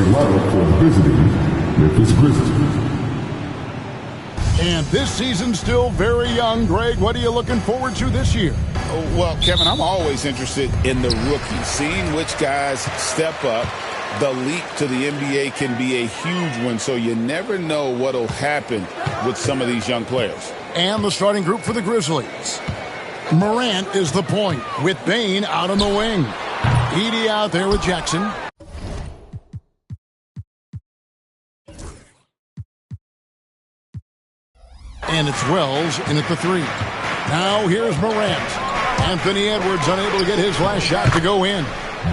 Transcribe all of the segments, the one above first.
starting lineup for the visiting Memphis Grizzlies. And this season's still very young. Greg, what are you looking forward to this year? Well, Kevin, I'm always interested in the rookies, seeing which guys step up. The leap to the NBA can be a huge one, so you never know what will happen with some of these young players. And the starting group for the Grizzlies. Morant is the point, with Bane out on the wing. Edey out there with Jackson. And it's Wells in at the 3. Now here's Morant. Anthony Edwards unable to get his last shot to go in.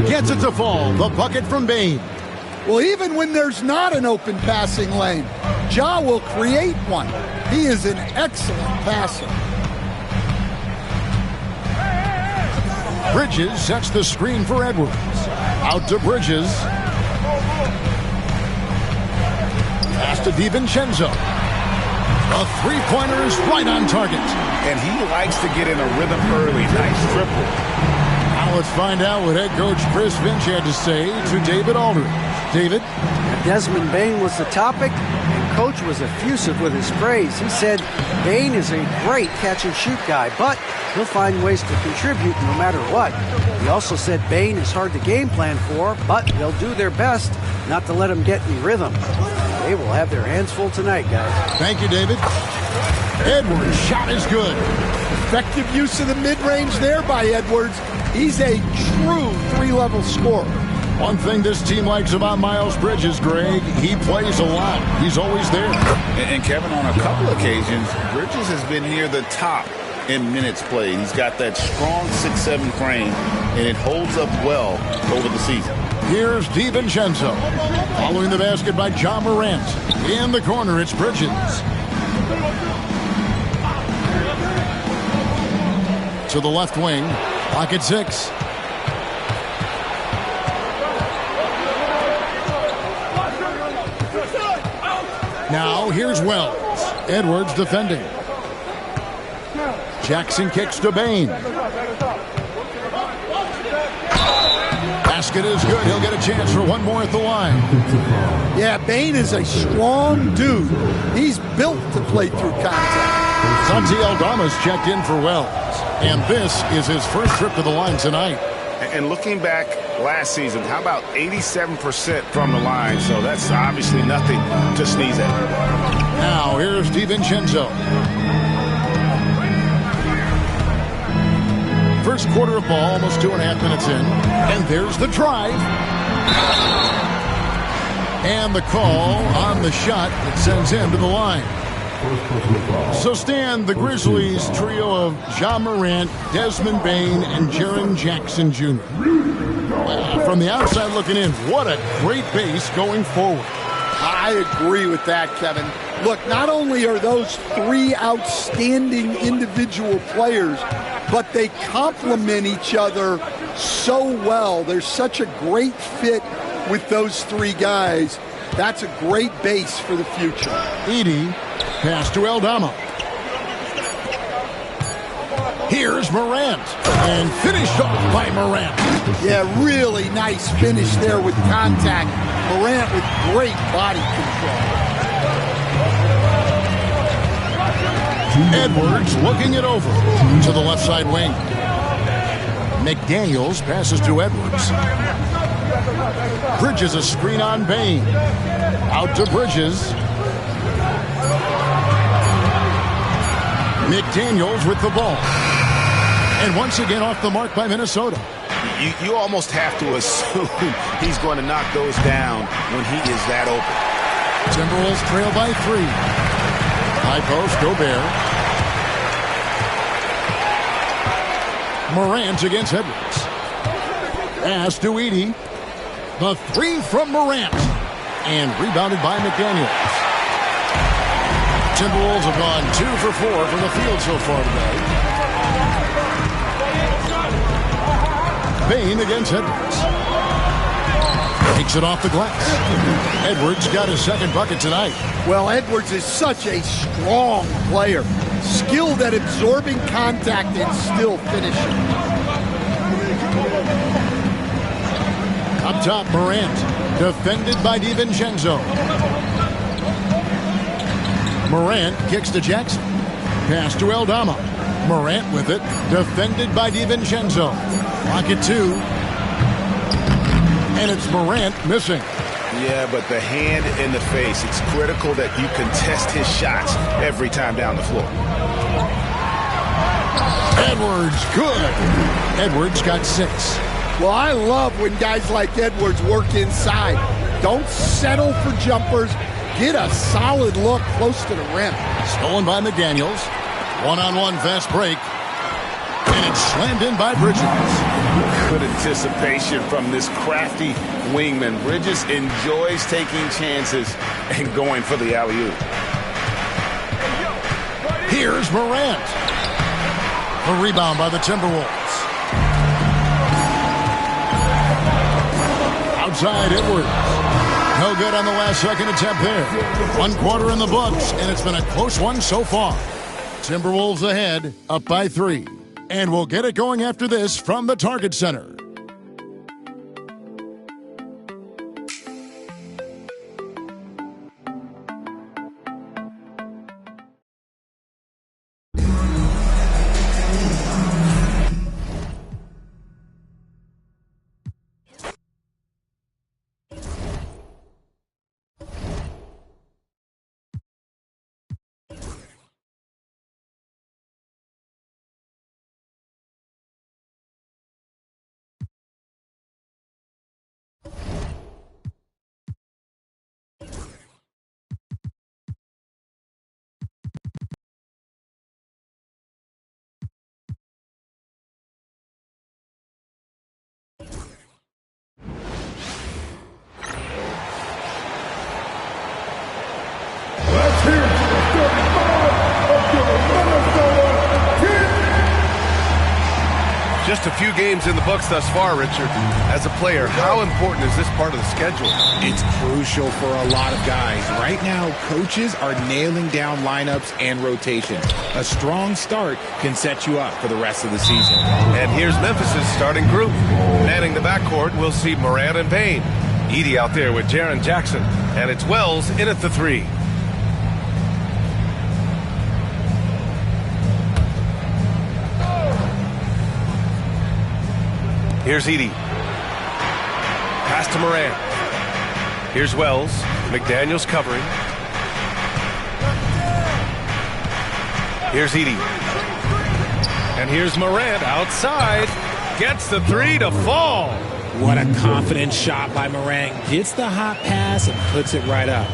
Gets it to fall. The bucket from Bane. Well, even when there's not an open passing lane, Ja will create one. He is an excellent passer. Bridges sets the screen for Edwards. Out to Bridges. Pass to DiVincenzo. A three-pointer is right on target. And he likes to get in a rhythm early. Nice triple. Now let's find out what head coach Chris Finch had to say to David Aldridge. David? Desmond Bane was the topic, and Coach was effusive with his praise. He said Bane is a great catch-and-shoot guy, but he'll find ways to contribute no matter what. He also said Bane is hard to game plan for, but they'll do their best not to let him get in rhythm. They will have their hands full tonight, guys. Thank you, David. Edwards' shot is good. Effective use of the mid-range there by Edwards. He's a true three-level scorer. One thing this team likes about Miles Bridges, Greg, he plays a lot. He's always there. And Kevin, on a couple occasions, Bridges has been near the top in minutes played. He's got that strong 6'7" frame, and it holds up well over the season. Here's DiVincenzo. Following the basket by Ja Morant. In the corner, it's Bridges. To the left wing. Pocket 6. Now here's Wells. Edwards defending. Jackson kicks to Bane. Basket is good. He'll get a chance for one more at the line. Yeah, Bane is a strong dude. He's built to play through contact. Santi Aldama's checked in for Wells. And this is his first trip to the line tonight. And looking back last season, how about 87% from the line? So that's obviously nothing to sneeze at. Now here's DiVincenzo. First quarter of ball, almost 2.5 minutes in. And there's the drive. And the call on the shot that sends him to the line. So, Stan, the Grizzlies trio of Ja Morant, Desmond Bane, and Jaren Jackson Jr. From the outside looking in, what a great base going forward. I agree with that, Kevin. Look, not only are those three outstanding individual players, but they complement each other so well. There's such a great fit with those three guys. That's a great base for the future. Edey, pass to Aldama. Here's Morant, and finished off by Morant. Yeah, really nice finish there with contact. Morant with great body control. Edwards looking it over to the left side wing. McDaniels passes to Edwards. Bridges a screen on Bane. Out to Bridges. McDaniels with the ball. And once again off the mark by Minnesota. You almost have to assume he's going to knock those down when he is that open. Timberwolves trail by 3. High post, Gobert. Morant against Edwards. Pass to Edey. The 3 from Morant. And rebounded by McDaniels. Timberwolves have gone 2 for 4 from the field so far today. Bane against Edwards. Takes it off the glass. Edwards got his second bucket tonight. Well, Edwards is such a strong player. Skilled at absorbing contact and still finishing. Up top, Morant. defended by DiVincenzo. Morant kicks to Jackson. Pass to Aldama. Morant with it, defended by DiVincenzo. Clock at 2. And it's Morant missing. Yeah, but the hand in the face, it's critical that you contest his shots every time down the floor. Edwards, good. Edwards got 6. Well, I love when guys like Edwards work inside. Don't settle for jumpers. Get a solid look close to the rim. Stolen by McDaniels. One-on-one fast break. And it's slammed in by Bridges. Good anticipation from this crafty wingman. Bridges enjoys taking chances and going for the alley-oop. Here's Morant. A rebound by the Timberwolves. Outside Edwards. No good on the last second attempt there. 1 quarter in the books, and it's been a close one so far. Timberwolves ahead, up by 3. And we'll get it going after this from the Target Center. Just a few games in the books thus far, Richard. As a player, how important is this part of the schedule? It's crucial for a lot of guys. Right now, coaches are nailing down lineups and rotations. A strong start can set you up for the rest of the season. And here's Memphis' starting group. Manning the backcourt, we'll see Morant and Payne. Edey out there with Jaren Jackson. And it's Wells in at the 3. Here's Edey. Pass to Morant. Here's Wells. McDaniels covering. Here's Edey. And here's Morant outside. Gets the 3 to fall. What a confident shot by Morant. Gets the hot pass and puts it right up.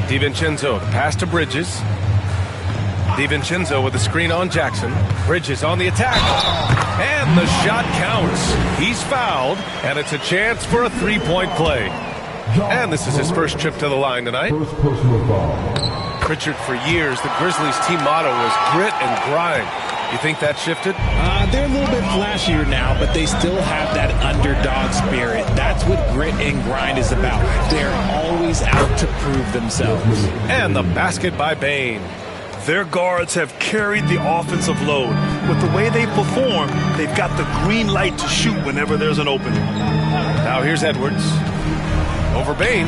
DiVincenzo, the pass to Bridges. DiVincenzo with the screen on Jackson. Bridges on the attack. And the shot counts. He's fouled, and it's a chance for a 3-point play. And this is his first trip to the line tonight. Richard, for years, the Grizzlies' team motto was grit and grind. You think that shifted? They're a little bit flashier now, but they still have that underdog spirit. That's what grit and grind is about. They're always out to prove themselves. And the basket by Bane. Their guards have carried the offensive load. With the way they perform, they've got the green light to shoot whenever there's an opening. Now here's Edwards. Over Bane.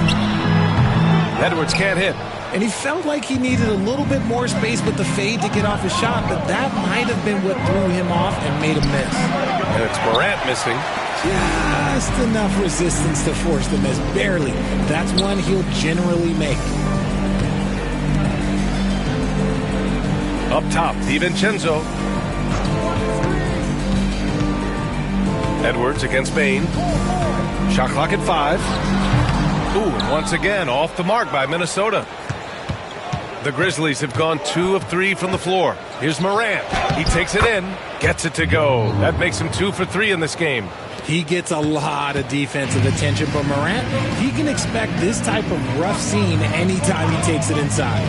Edwards can't hit. And he felt like he needed a little bit more space with the fade to get off his shot, but that might have been what threw him off and made him miss. And it's Morant missing. Just enough resistance to force the miss. Barely. That's one he'll generally make. Up top, DiVincenzo. Edwards against Bane. Shot clock at 5. Ooh, and once again, off the mark by Minnesota. The Grizzlies have gone 2 of 3 from the floor. Here's Morant. He takes it in, gets it to go. That makes him 2 for 3 in this game. He gets a lot of defensive attention from Morant. He can expect this type of rough scene anytime he takes it inside.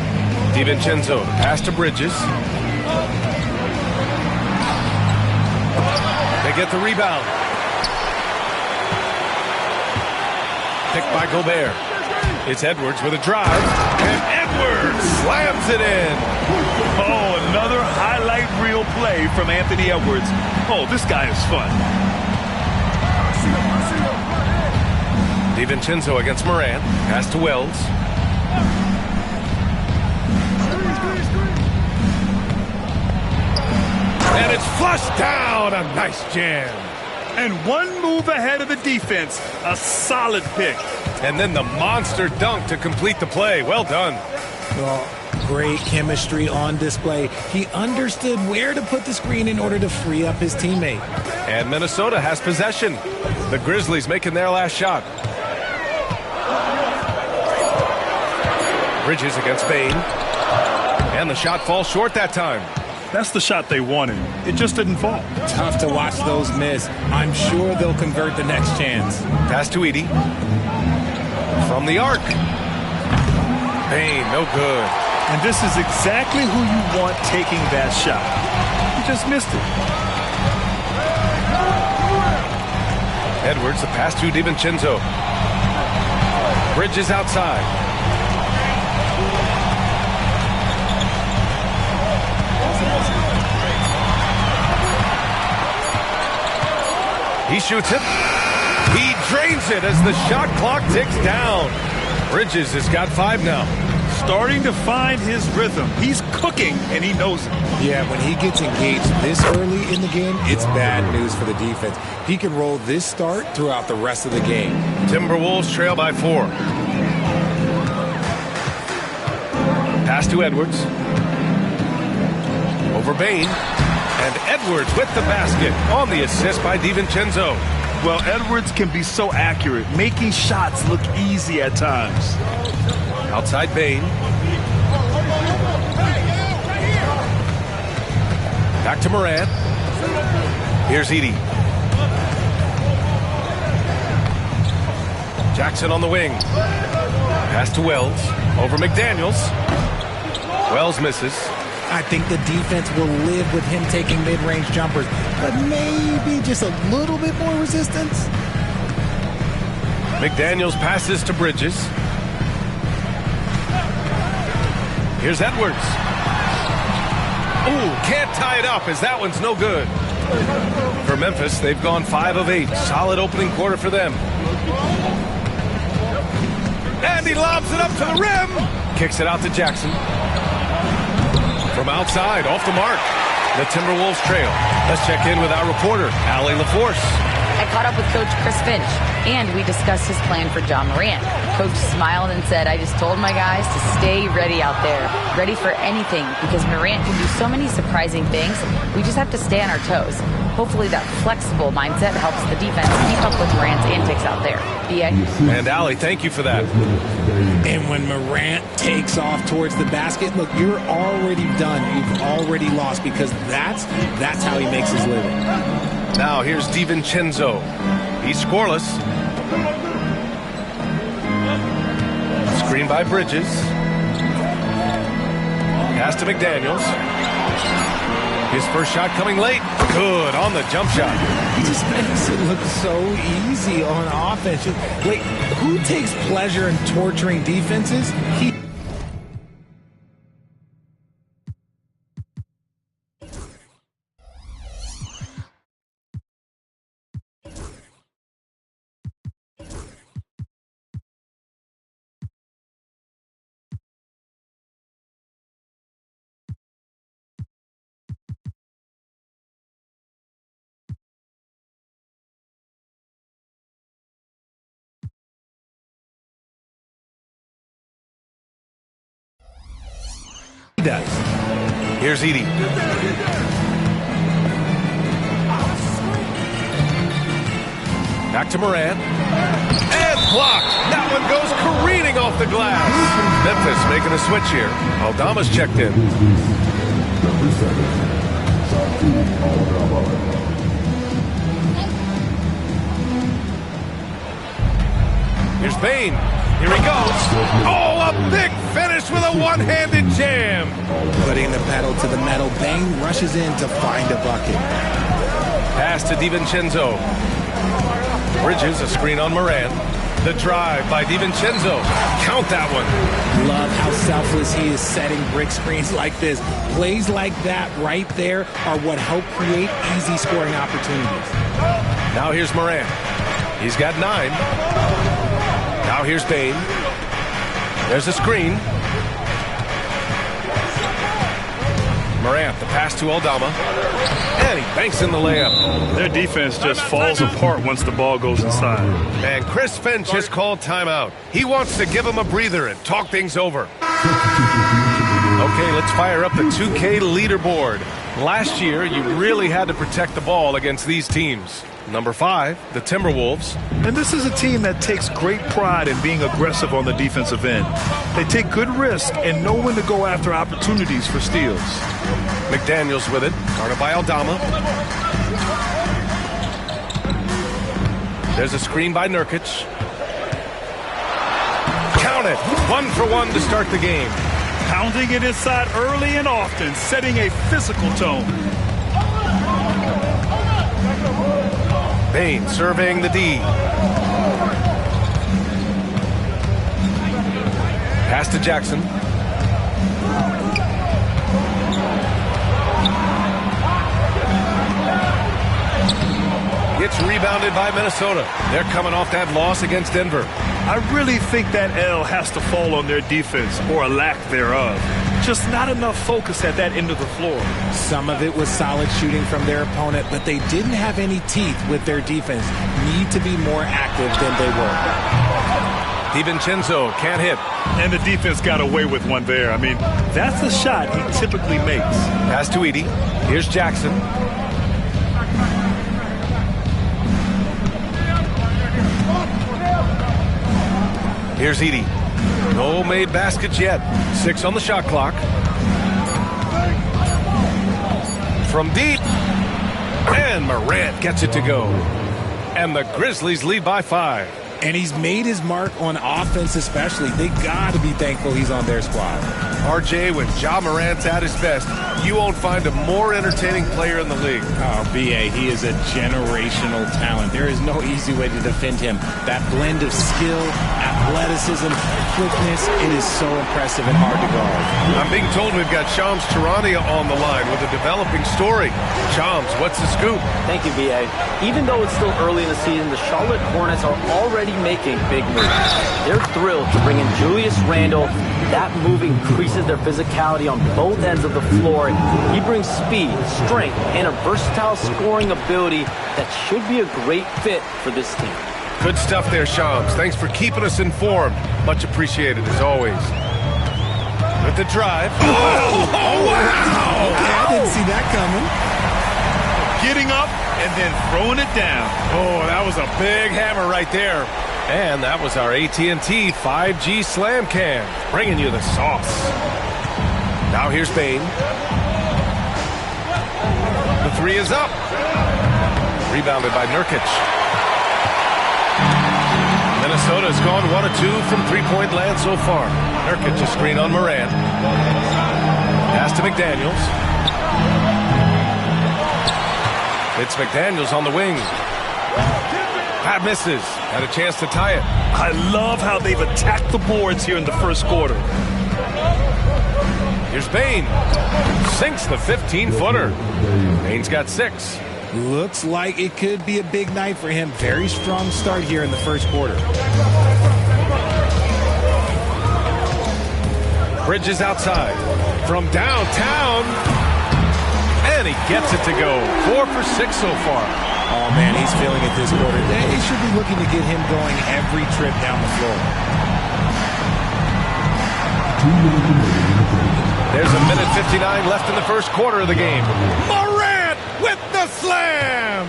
DiVincenzo, pass to Bridges. They get the rebound. Picked by Gobert. It's Edwards with a drive. And Edwards slams it in. Oh, another highlight reel play from Anthony Edwards. Oh, this guy is fun. DiVincenzo against Morant. Pass to Wells. And it's flushed down. A nice jam. And one move ahead of the defense. A solid pick. And then the monster dunk to complete the play. Well done. Well, great chemistry on display. He understood where to put the screen in order to free up his teammate. And Minnesota has possession. The Grizzlies making their last shot. Bridges against Bane. And the shot falls short that time. That's the shot they wanted. It just didn't fall. Tough to watch those miss. I'm sure they'll convert the next chance. Pass to Edey. From the arc. Bane, no good. And this is exactly who you want taking that shot. He just missed it. Edwards, the pass to DiVincenzo. Bridges outside. He shoots it. He drains it as the shot clock ticks down. Bridges has got 5 now. Starting to find his rhythm. He's cooking, and he knows it. Yeah, when he gets engaged this early in the game, it's bad news for the defense. He can roll this start throughout the rest of the game. Timberwolves trail by 4. Pass to Edwards. Over Bane. And Edwards with the basket on the assist by DiVincenzo. Well, Edwards can be so accurate, making shots look easy at times. Outside Bane. Back to Morant. Here's Edey. Jackson on the wing. Pass to Wells. Over McDaniels. Wells misses. I think the defense will live with him taking mid-range jumpers, but maybe just a little bit more resistance. McDaniels passes to Bridges. Here's Edwards. Ooh, can't tie it up as that one's no good. For Memphis, they've gone 5 of 8. Solid opening quarter for them. And he lobs it up to the rim. Kicks it out to Jackson. From outside, off the mark. The Timberwolves trail. Let's check in with our reporter, Allie LaForce. I caught up with Coach Chris Finch, and we discussed his plan for John Morant. Coach smiled and said, I just told my guys to stay ready out there, ready for anything, because Morant can do so many surprising things. We just have to stay on our toes. Hopefully that flexible mindset helps the defense keep up with Morant's antics out there. And Allie, thank you for that. And when Morant takes off towards the basket, look, you're already done. You've already lost, because that's how he makes his living. Now here's DiVincenzo. He's scoreless. Screen by Bridges. Pass to McDaniels. His first shot coming late. Good on the jump shot. He just makes it look so easy on offense. Wait, who takes pleasure in torturing defenses? He does. Here's Edey. Back to Morant. And blocked. That one goes careening off the glass. Memphis making a switch here. Aldama's checked in. Here's Bane. Here he goes. Oh, a big finish with a one-handed jam. Putting the pedal to the metal, Bane rushes in to find a bucket. Pass to DiVincenzo. Bridges, a screen on Morant. The drive by DiVincenzo. Count that one. Love how selfless he is setting brick screens like this. Plays like that right there are what help create easy scoring opportunities. Now here's Morant. He's got 9. Now here's Bain. There's a screen. Morant, the pass to Aldama. And he banks in the layup. Their defense just falls apart once the ball goes inside. And Chris Finch has called timeout. He wants to give him a breather and talk things over. Okay, let's fire up the 2K leaderboard. Last year, you really had to protect the ball against these teams. Number 5, the Timberwolves. And this is a team that takes great pride in being aggressive on the defensive end. They take good risks and know when to go after opportunities for steals. McDaniels with it, guarded by Aldama. There's a screen by Nurkic. Count it! 1 for 1 to start the game. Pounding it inside early and often, setting a physical tone. Bain surveying the D. Pass to Jackson. Gets rebounded by Minnesota. They're coming off that loss against Denver. I really think that L has to fall on their defense, or a lack thereof. Just not enough focus at that end of the floor. Some of it was solid shooting from their opponent, but they didn't have any teeth with their defense. Need to be more active than they were. DiVincenzo can't hit. And the defense got away with one there. I mean, that's the shot he typically makes. Pass to Edey. Here's Jackson. Here's Edey. No made baskets yet. 6 on the shot clock. From deep. And Morant gets it to go. And the Grizzlies lead by 5. And he's made his mark on offense especially. They got to be thankful he's on their squad. RJ, when Ja Morant's at his best, you won't find a more entertaining player in the league. Oh, B.A., he is a generational talent. There is no easy way to defend him. That blend of skill, athleticism, quickness, it is so impressive and hard to guard. I'm being told we've got Shams Charania on the line with a developing story. Shams, what's the scoop? Thank you, B.A. Even though it's still early in the season, the Charlotte Hornets are already making big moves. They're thrilled to bring in Julius Randle. That move increases their physicality on both ends of the floor. He brings speed, strength, and a versatile scoring ability that should be a great fit for this team. Good stuff there, Shams. Thanks for keeping us informed. Much appreciated, as always. With the drive. Oh, wow! Okay, I didn't see that coming. Getting up and then throwing it down. Oh, that was a big hammer right there. And that was our AT&T 5G Slam Cam, bringing you the sauce. Now here's Bain. The 3 is up. Rebounded by Nurkic. Minnesota's gone 1 of 2 from three-point land so far. Nurkic a screen on Morant. Pass to McDaniels. It's McDaniels on the wing. Pat misses. Had a chance to tie it. I love how they've attacked the boards here in the first quarter. Here's Bain. Sinks the 15-footer. Bain's got 6. Looks like it could be a big night for him. Very strong start here in the first quarter. Bridges outside. From downtown. And he gets it to go. 4 for 6 so far. Oh, man, he's feeling it this quarter. They should be looking to get him going every trip down the floor. There's a minute 59 left in the first quarter of the game. Morant with the slam!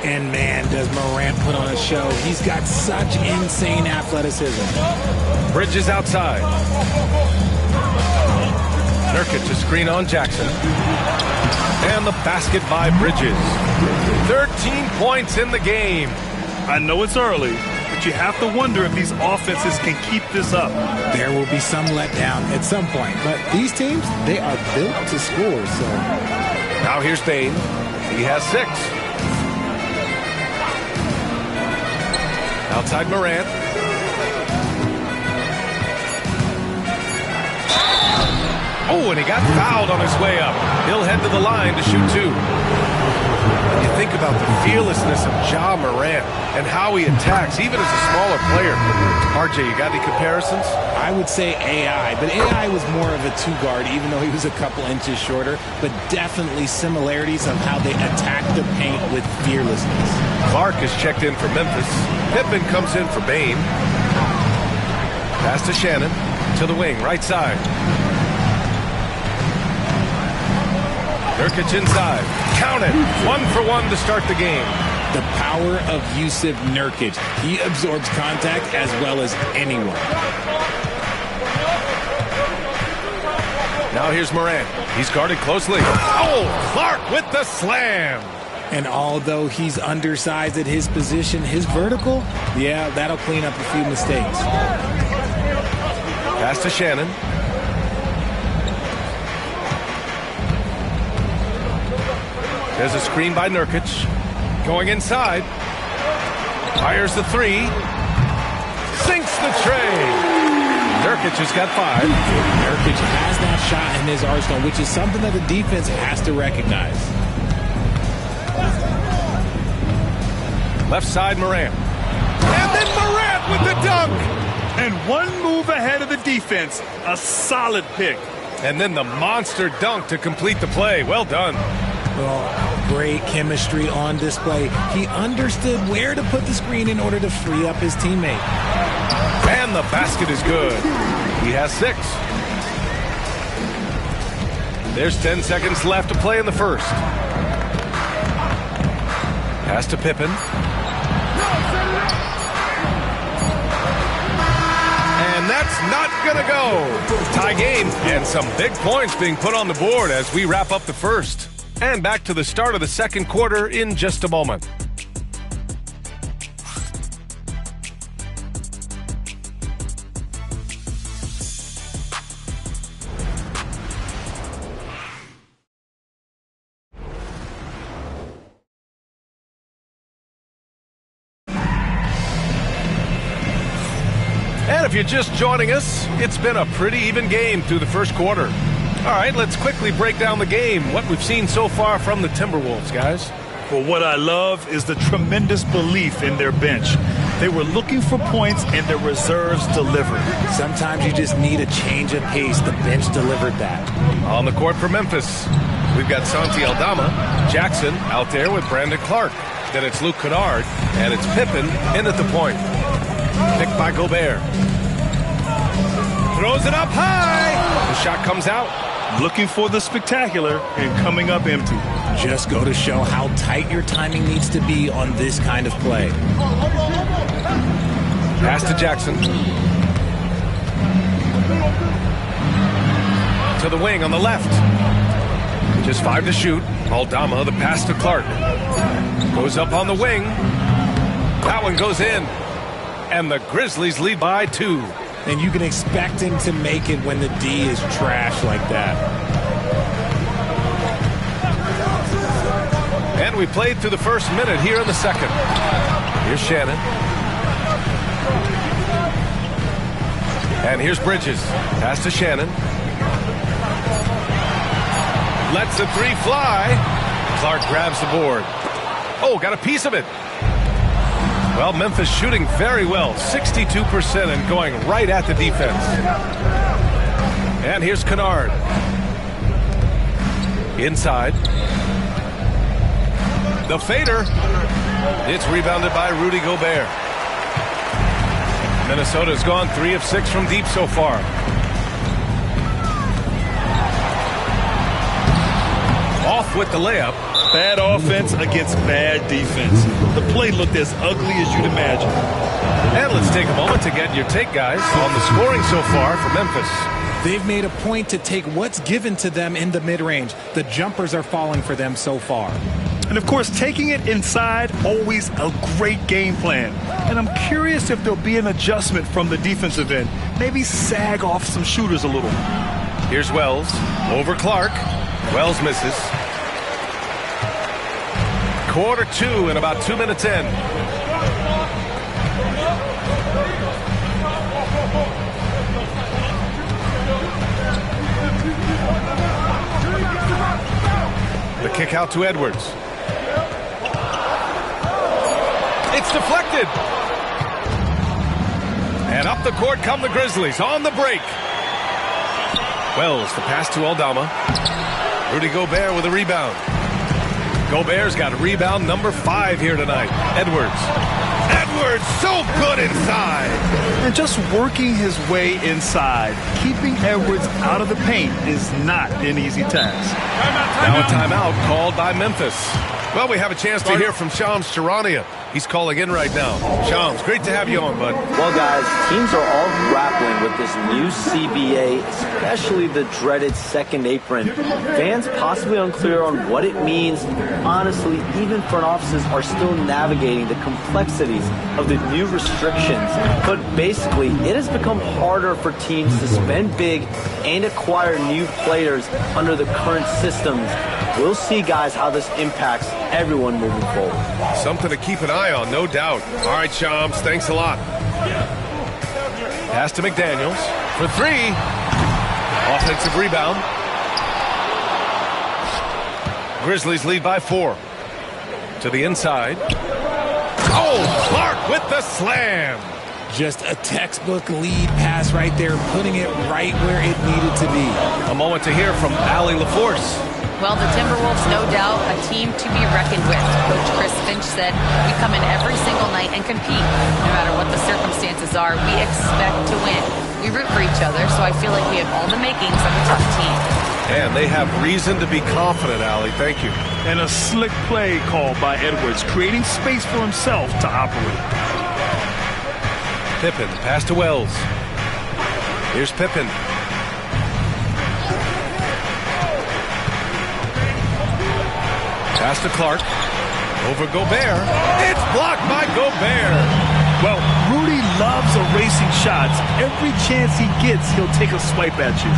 And, man, does Morant put on a show. He's got such insane athleticism. Bridges outside. Nurkic a screen on Jackson. And the basket by Bridges. 13 points in the game. I know it's early, but you have to wonder if these offenses can keep this up. There will be some letdown at some point, but these teams, they are built to score, so. Now here's Bain. He has 6. Outside Morant. Oh, and he got fouled on his way up. He'll head to the line to shoot 2. When you think about the fearlessness of Ja Morant and how he attacks, even as a smaller player. RJ, you got any comparisons? I would say AI, but AI was more of a 2-guard, even though he was a couple inches shorter, but definitely similarities of how they attack the paint with fearlessness. Clark is checked in for Memphis. Pippen comes in for Bane. Pass to Shannon, to the wing, right side. Nurkic inside. Count it. 1 for 1 to start the game. The power of Yusuf Nurkic. He absorbs contact as well as anyone. Now here's Morant. He's guarded closely. Oh, Clark with the slam. And although he's undersized at his position, his vertical, yeah, that'll clean up a few mistakes. Pass to Shannon. There's a screen by Nurkic. Going inside. Fires the 3. Sinks the tray. Nurkic has got 5. Nurkic has that shot in his arsenal, which is something that the defense has to recognize. Left side, Morant. And then Morant with the dunk. And 1 move ahead of the defense. A solid pick. And then the monster dunk to complete the play. Well done. Well, great chemistry on display. He understood where to put the screen in order to free up his teammate. And the basket is good. He has 6. There's 10 seconds left to play in the first. Pass to Pippen. And that's not going to go. Tie game and some big points being put on the board as we wrap up the first. And back to the start of the second quarter in just a moment. And if you're just joining us, it's been a pretty even game through the first quarter. All right, let's quickly break down the game, what we've seen so far from the Timberwolves, guys. Well, what I love is the tremendous belief in their bench. They were looking for points, and their reserves delivered. Sometimes you just need a change of pace. The bench delivered that. On the court for Memphis, we've got Santi Aldama, Jackson out there with Brandon Clark. Then it's Luke Kennard, and it's Pippen in at the point. Picked by Gobert. Throws it up high. The shot comes out. Looking for the spectacular and coming up empty. Just go to show how tight your timing needs to be on this kind of play. Pass to Jackson. To the wing on the left. Just 5 to shoot. Aldama, the pass to Clark. Goes up on the wing. That one goes in. And the Grizzlies lead by 2. And you can expect him to make it when the D is trash like that. And we played through the first minute here in the second. Here's Shannon. And here's Bridges. Pass to Shannon. Lets the 3 fly. Clark grabs the board. Oh, got a piece of it. Well, Memphis shooting very well, 62% and going right at the defense. And here's Kennard. Inside. The fader. It's rebounded by Rudy Gobert. Minnesota's gone 3 of 6 from deep so far. Off with the layup. Bad offense against bad defense. The play looked as ugly as you'd imagine. And let's take a moment to get your take, guys, on the scoring so far for Memphis. They've made a point to take what's given to them in the mid-range. The jumpers are falling for them so far. And, of course, taking it inside, always a great game plan. And I'm curious if there'll be an adjustment from the defensive end. Maybe sag off some shooters a little. Here's Wells over Clark. Wells misses. Quarter 2 and about 2 minutes in. kick out to Edwards. It's deflected. And up the court come the Grizzlies on the break. Wells, the pass to Aldama. Rudy Gobert with a rebound. Gobert's got a rebound number 5 here tonight. Edwards, so good inside. And just working his way inside, keeping Edwards out of the paint is not an easy task. Now a timeout called by Memphis. Well, we have a chance to hear from Shams Charania. He's calling in right now. Shams, great to have you on, bud. Well, guys, teams are all grappling with this new CBA, especially the dreaded second apron. Fans possibly unclear on what it means. Honestly, even front offices are still navigating the complexities of the new restrictions. But basically, it has become harder for teams to spend big and acquire new players under the current systems. We'll see, guys, how this impacts everyone moving forward. Something to keep an eye on, no doubt. All right, Shams, thanks a lot. Pass to McDaniels for 3. Offensive rebound. Grizzlies lead by 4. To the inside. Oh, Clark with the slam. Just a textbook lead pass right there, putting it right where it needed to be. A moment to hear from Allie LaForce. Well, the Timberwolves, no doubt, a team to be reckoned with. Coach Chris Finch said, we come in every single night and compete. No matter what the circumstances are, we expect to win. We root for each other, so I feel like we have all the makings of a tough team. And they have reason to be confident, Allie. Thank you. And a slick play called by Edwards, creating space for himself to operate. Pippen, pass to Wells. Here's Pippen. Pass to Clark. Over Gobert. It's blocked by Gobert. Well, Rudy loves erasing shots. Every chance he gets, he'll take a swipe at you.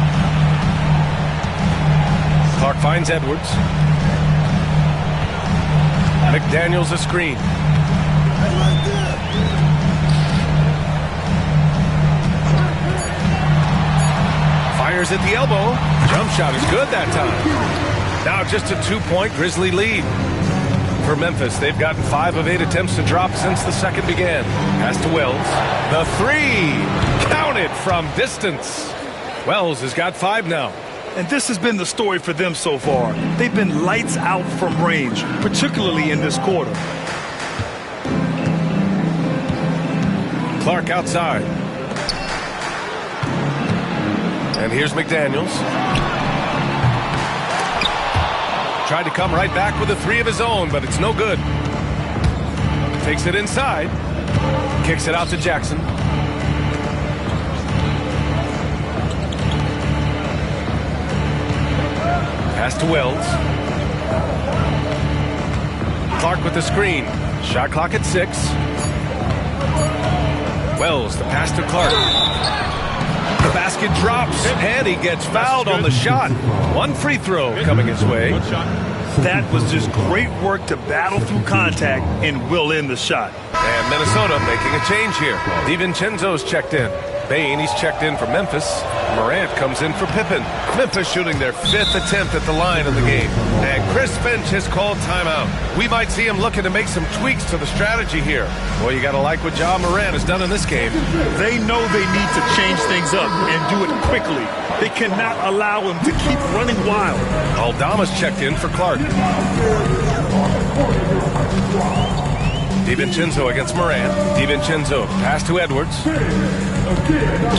Clark finds Edwards. McDaniels a screen. Fires at the elbow. Jump shot is good that time. Now just a 2-point Grizzly lead. For Memphis, they've gotten 5 of 8 attempts to drop since the second began. Pass to Wells. The 3. Counted from distance. Wells has got 5 now. And this has been the story for them so far. They've been lights out from range, particularly in this quarter. Clark outside. And here's McDaniels. Tried to come right back with a 3 of his own, but it's no good. Takes it inside. Kicks it out to Jackson. Pass to Wells. Clark with the screen. Shot clock at 6. Wells, the pass to Clark. The basket drops, and he gets fouled on the shot. 1 free throw coming his way. That was just great work to battle through contact and will in the shot. And Minnesota making a change here. DiVincenzo's checked in. Bane, he's checked in for Memphis. Morant comes in for Pippen. Memphis shooting their 5th attempt at the line of the game. And Chris Finch has called timeout. We might see him looking to make some tweaks to the strategy here. Well, you got to like what Ja Morant has done in this game. They know they need to change things up and do it quickly. They cannot allow him to keep running wild. Aldama's checked in for Clark. DiVincenzo against Morant. DiVincenzo, pass to Edwards.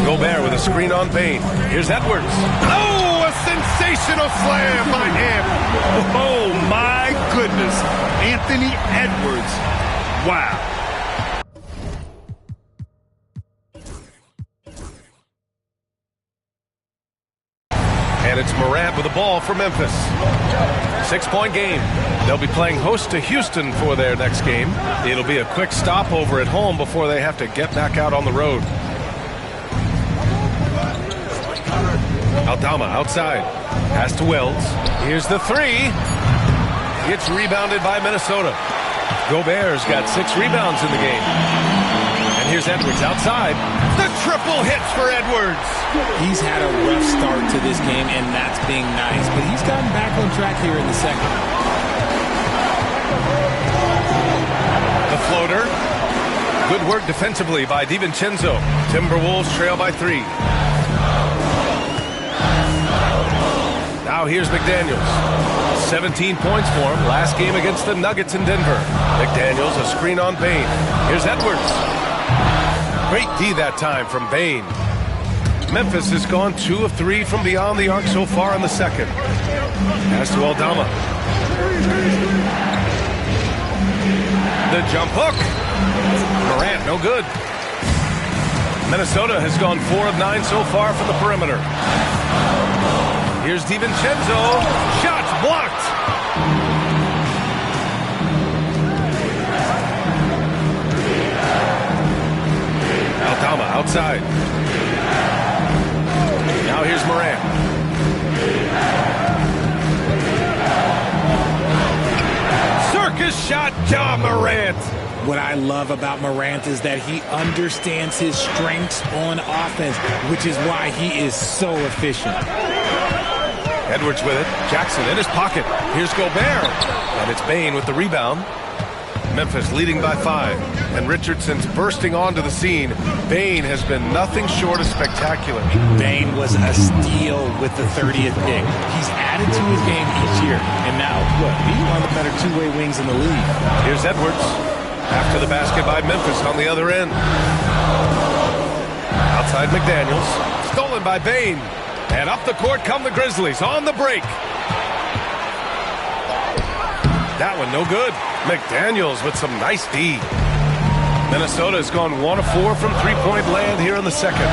Gobert with a screen on Bane. Here's Edwards. Oh, a sensational slam by him. Oh, my goodness. Anthony Edwards. Wow. And it's Morant with the ball for Memphis. 6-point game. They'll be playing host to Houston for their next game. It'll be a quick stopover at home before they have to get back out on the road. Aldama outside. Pass to Wells. Here's the 3. It's rebounded by Minnesota. Gobert's got 6 rebounds in the game. And here's Edwards outside. The triple hits for Edwards. He's had a rough start to this game, and that's being nice. But he's gotten back on track here in the second. The floater. Good work defensively by DiVincenzo. Timberwolves trail by 3. Now here's McDaniels. 17 points for him. Last game against the Nuggets in Denver. McDaniels, a screen on Bane. Here's Edwards. Great D that time from Bane. Memphis has gone 2 of 3 from beyond the arc so far in the second. Pass to Aldama. The jump hook. Morant, no good. Minnesota has gone 4 of 9 so far from the perimeter. Here's DiVincenzo. Shots blocked. Aldama outside. Now here's Morant. Circus shot, John Morant. What I love about Morant is that he understands his strengths on offense, which is why he is so efficient. Edwards with it. Jackson in his pocket. Here's Gobert. And it's Bane with the rebound. Memphis leading by 5. And Richardson's bursting onto the scene. Bane has been nothing short of spectacular. Bane was a steal with the 30th pick. He's added to his game each year. And now, look, he's one of the better two-way wings in the league. Here's Edwards. After the basket by Memphis on the other end. Outside McDaniels. Stolen by Bane. And up the court come the Grizzlies on the break. That one no good. McDaniels with some nice D. Minnesota has gone 1 of 4 from three-point land here in the second.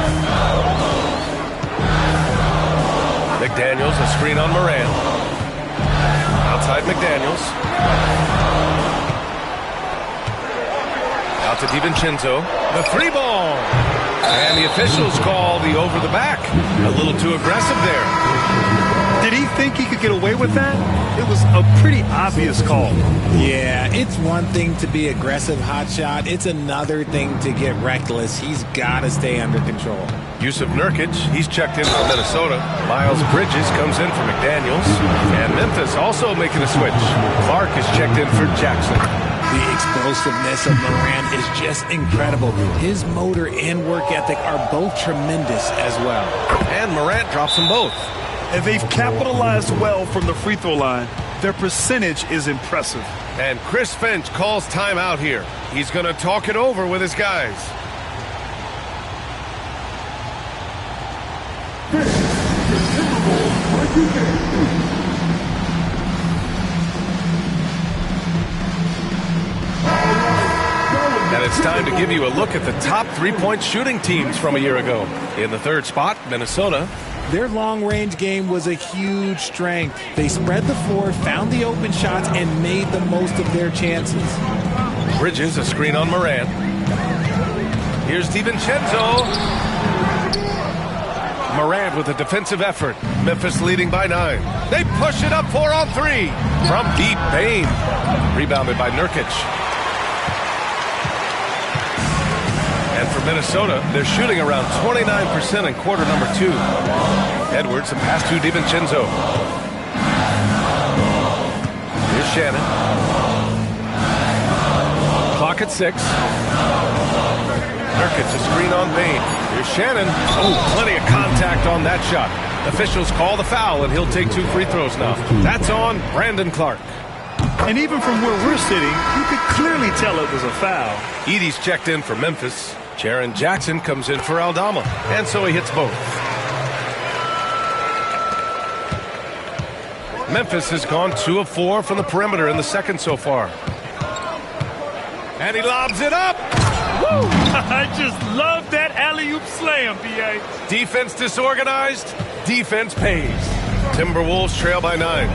McDaniels, a screen on Morant. Outside McDaniels. Out to DiVincenzo. The 3-ball. And the officials call the over the back. A little too aggressive there. Did he think he could get away with that? It was a pretty obvious call. Yeah, it's one thing to be aggressive hot shot. It's another thing to get reckless. He's got to stay under control. Yusuf Nurkic, he's checked in for Minnesota. Miles Bridges comes in for McDaniels. And Memphis also making a switch. Clark is checked in for Jackson. The explosiveness of Morant is just incredible. His motor and work ethic are both tremendous as well. And Morant drops them both. And they've capitalized well from the free throw line. Their percentage is impressive. And Chris Finch calls timeout here. He's going to talk it over with his guys. And it's time to give you a look at the top three-point shooting teams from a year ago. In the third spot, Minnesota. Their long-range game was a huge strength. They spread the floor, found the open shots, and made the most of their chances. Bridges, a screen on Morant. Here's DiVincenzo. Morant with a defensive effort. Memphis leading by 9. They push it up 4 on 3. From deep, Bane. Rebounded by Nurkic. And for Minnesota, they're shooting around 29% in quarter number 2. Edwards, a pass to DiVincenzo. Here's Shannon. Clock at 6. Nurkic, a screen on Bane. Here's Shannon. Oh, plenty of contact on that shot. Officials call the foul, and he'll take 2 free throws now. That's on Brandon Clark. And even from where we're sitting, you could clearly tell it was a foul. Edey's checked in for Memphis. Jaren Jackson comes in for Aldama, and so he hits both. Memphis has gone 2 of 4 from the perimeter in the second so far. And he lobs it up. Woo! I just love that alley-oop slam, B.A. Defense disorganized, defense pays. Timberwolves trail by 9.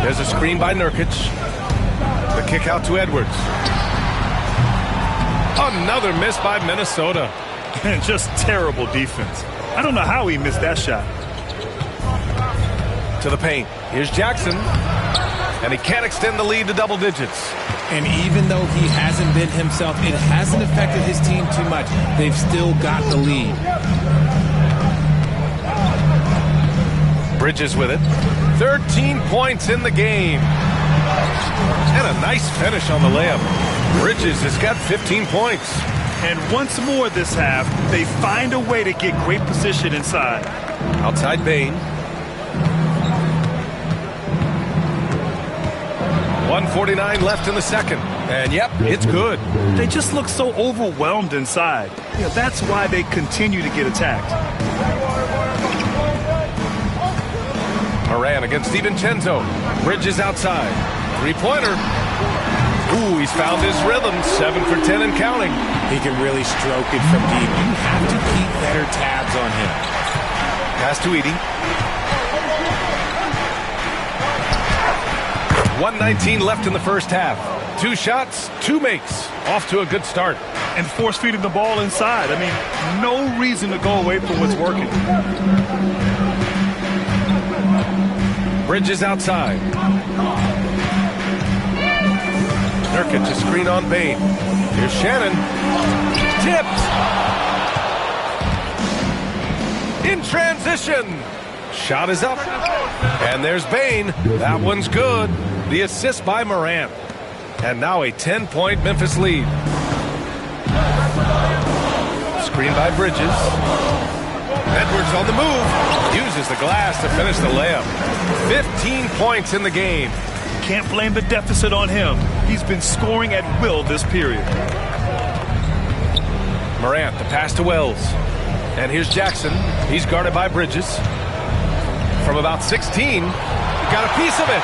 There's a screen by Nurkic. The kick out to Edwards. Another miss by Minnesota. Just terrible defense. I don't know how he missed that shot. To the paint. Here's Jackson. And he can't extend the lead to double digits. And even though he hasn't been himself, it hasn't affected his team too much. They've still got the lead. Bridges with it. 13 points in the game. And a nice finish on the layup. Bridges has got 15 points. And once more this half, they find a way to get great position inside. Outside Bain. 1:49 left in the second. And yep, it's good. They just look so overwhelmed inside. That's why they continue to get attacked. Moran against DiVincenzo. Bridges outside. Three-pointer. Ooh, he's found his rhythm. 7 for 10 and counting. He can really stroke it from deep. You have to keep better tabs on him. Pass to Edey. 1:19 left in the first half. 2 shots, 2 makes. Off to a good start. And force-feeding the ball inside. I mean, no reason to go away from what's working. Bridges outside. Nurkic, a screen on Bain. Here's Shannon. Tipped. In transition. Shot is up. And there's Bain. That one's good. The assist by Morant. And now a 10-point Memphis lead. Screen by Bridges. Edwards on the move. Uses the glass to finish the layup. 15 points in the game. Can't blame the deficit on him. He's been scoring at will this period. Morant, the pass to Wells. And here's Jackson. He's guarded by Bridges. From about 16, got a piece of it.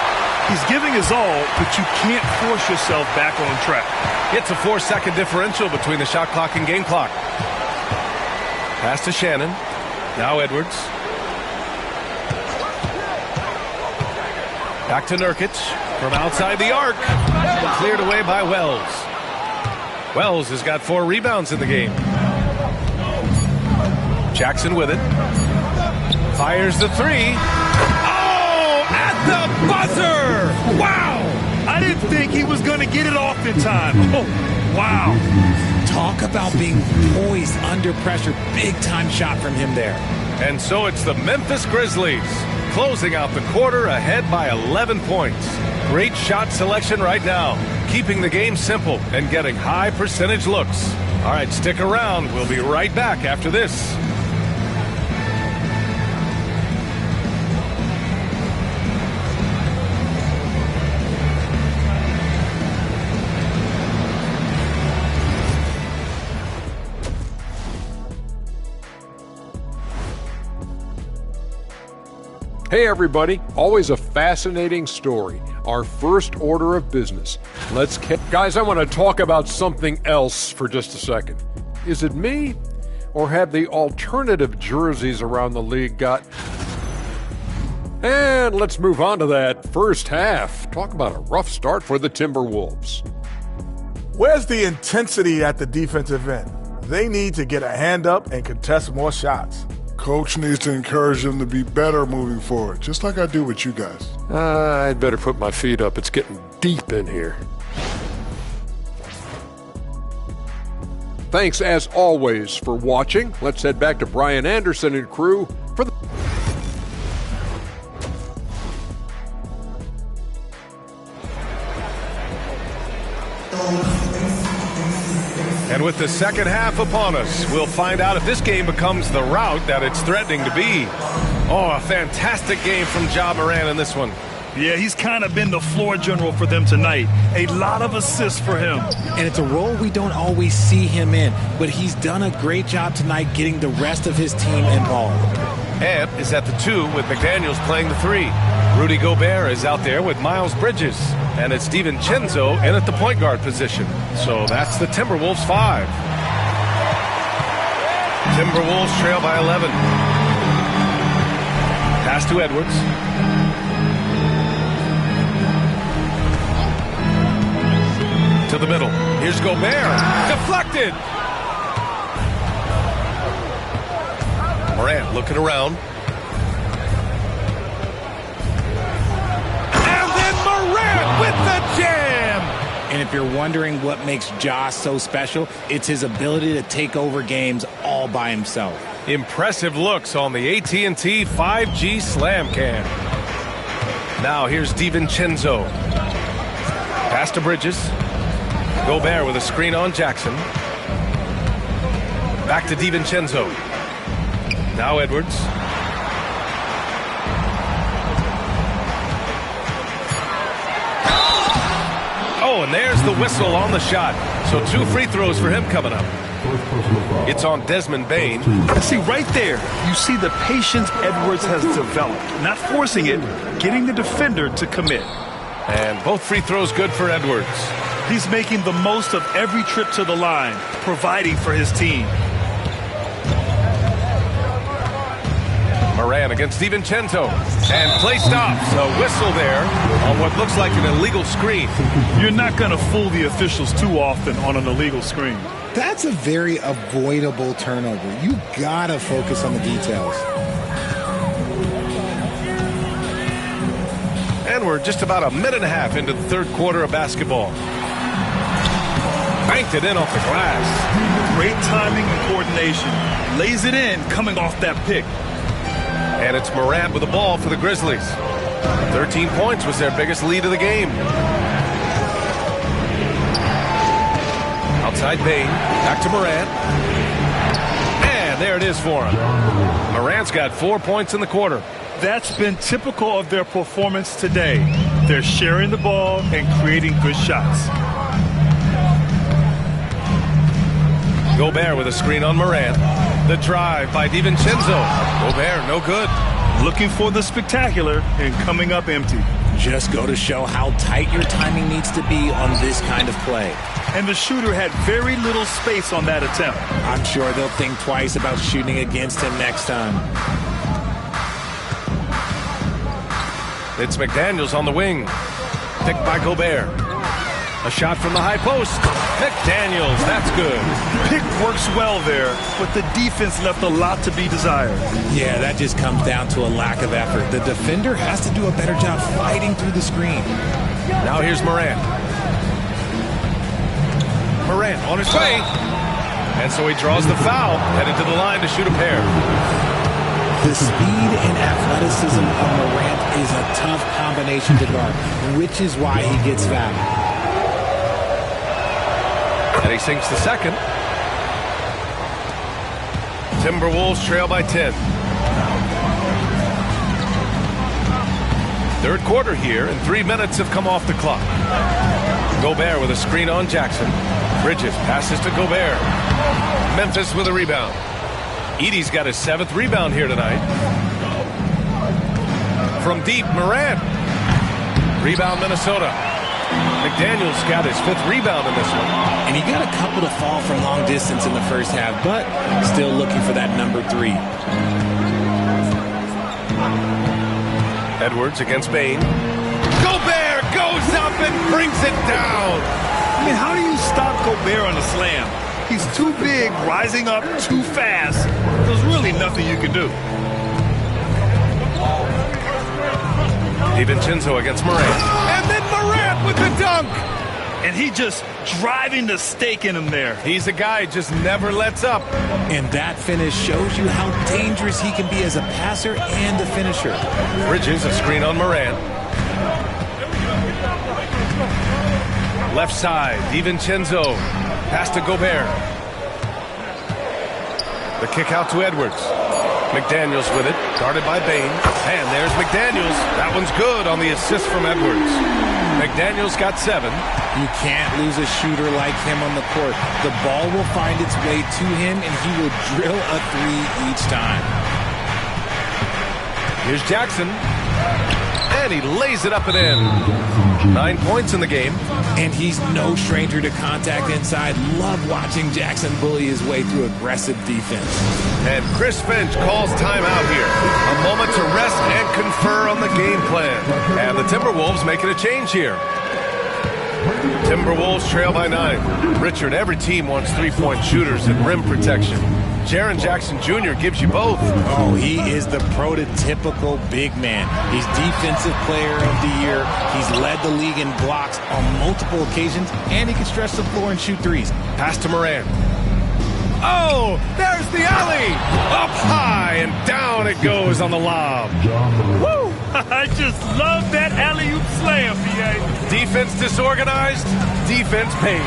He's giving his all, but you can't force yourself back on track. It's a 4-second differential between the shot clock and game clock. Pass to Shannon. Now Edwards. Back to Nurkic from outside the arc. Cleared away by Wells. Wells has got 4 rebounds in the game. Jackson with it. Fires the 3. Oh, at the buzzer! Wow! I didn't think he was going to get it off in time. Oh, wow. Talk about being poised under pressure. Big-time shot from him there. And so it's the Memphis Grizzlies closing out the quarter ahead by 11 points. Great shot selection right now, keeping the game simple and getting high percentage looks. All right, stick around. We'll be right back after this. Hey everybody, always a fascinating story. Our first order of business. Guys, I want to talk about something else for just a second. Is it me? Or have the alternative jerseys around the league got... And let's move on to that first half. Talk about a rough start for the Timberwolves. Where's the intensity at the defensive end? They need to get a hand up and contest more shots. Coach needs to encourage them to be better moving forward, just like I do with you guys. I'd better put my feet up. It's getting deep in here. Thanks, as always, for watching. Let's head back to Brian Anderson and crew for the... And with the second half upon us, we'll find out if this game becomes the rout that it's threatening to be. Oh, a fantastic game from Ja Morant in this one. Yeah, he's kind of been the floor general for them tonight. A lot of assists for him. And it's a role we don't always see him in, but he's done a great job tonight getting the rest of his team involved. Ant is at the 2 with McDaniels playing the 3. Rudy Gobert is out there with Miles Bridges. And it's DiVincenzo in at the point guard position. So that's the Timberwolves 5. Timberwolves trail by 11. Pass to Edwards. To the middle. Here's Gobert. Deflected. Morant looking around. And then Morant with the jam. And if you're wondering what makes Ja so special, it's his ability to take over games all by himself. Impressive looks on the AT&T 5G Slam Cam. Now here's DiVincenzo. Pass to Bridges. Gobert with a screen on Jackson. Back to DiVincenzo. Now Edwards. Oh, and there's the whistle on the shot. So 2 free throws for him coming up. It's on Desmond Bane. See, right there, you see the patience Edwards has developed. Not forcing it, getting the defender to commit. And both free throws good for Edwards. He's making the most of every trip to the line, providing for his team. Moran against DiVincenzo. And play stops. A whistle there on what looks like an illegal screen. You're not going to fool the officials too often on an illegal screen. That's a very avoidable turnover. You gotta focus on the details. And we're just about a minute and a half into the third quarter of basketball. Banked it in off the glass. Great timing and coordination. Lays it in coming off that pick. And it's Morant with the ball for the Grizzlies. 13 points was their biggest lead of the game. Outside Bane, back to Morant. And there it is for him. Morant's got 4 points in the quarter. That's been typical of their performance today. They're sharing the ball and creating good shots. Gobert with a screen on Morant. The drive by DiVincenzo. Gobert, no good. Looking for the spectacular and coming up empty. Just go to show how tight your timing needs to be on this kind of play. And the shooter had very little space on that attempt. I'm sure they'll think twice about shooting against him next time. It's McDaniels on the wing. Picked by Gobert. A shot from the high post. McDaniels, that's good. Pick works well there, but the defense left a lot to be desired. Yeah, that just comes down to a lack of effort. The defender has to do a better job fighting through the screen. Now here's Morant. Morant on his way. And so he draws the foul, headed to the line to shoot a pair. The speed and athleticism of Morant is a tough combination to guard, which is why he gets fouled. And he sinks the second. Timberwolves trail by 10. Third quarter here, and 3 minutes have come off the clock. Gobert with a screen on Jackson. Bridges passes to Gobert. Memphis with a rebound. Edey's got his 7th rebound here tonight. From deep, Morant. Rebound, Minnesota. McDaniels got his 5th rebound in this one. And he got a couple to fall from long distance in the first half, but still looking for that number 3. Edwards against Bane. Gobert goes up and brings it down. I mean, how do you stop Gobert on a slam? He's too big, rising up too fast. There's really nothing you can do. DiVincenzo against Morant. And then Morant with the dunk. And he just driving the stake in him there. He's a guy who just never lets up. And that finish shows you how dangerous he can be as a passer and a finisher. Bridges, a screen on Morant. Left side, DiVincenzo. Pass to Gobert. The kick out to Edwards. McDaniels with it, guarded by Bane. And there's McDaniels. That one's good on the assist from Edwards. McDaniels got 7. You can't lose a shooter like him on the court. The ball will find its way to him, and he will drill a 3 each time. Here's Jackson. And he lays it up and in. 9 points in the game. And he's no stranger to contact inside. Love watching Jackson bully his way through aggressive defense. And Chris Finch calls timeout here. A moment to rest and confer on the game plan. And the Timberwolves making a change here. Timberwolves trail by 9. Richard, every team wants three-point shooters and rim protection. Jaren Jackson Jr. gives you both. Oh, he is the prototypical big man. He's Defensive Player of the Year. He's led the league in blocks on multiple occasions, and he can stretch the floor and shoot threes. Pass to Morant. Oh, there's the alley. Up high and down it goes on the lob. Woo! I just love that alley-oop slam, B.A. Defense disorganized, defense pays.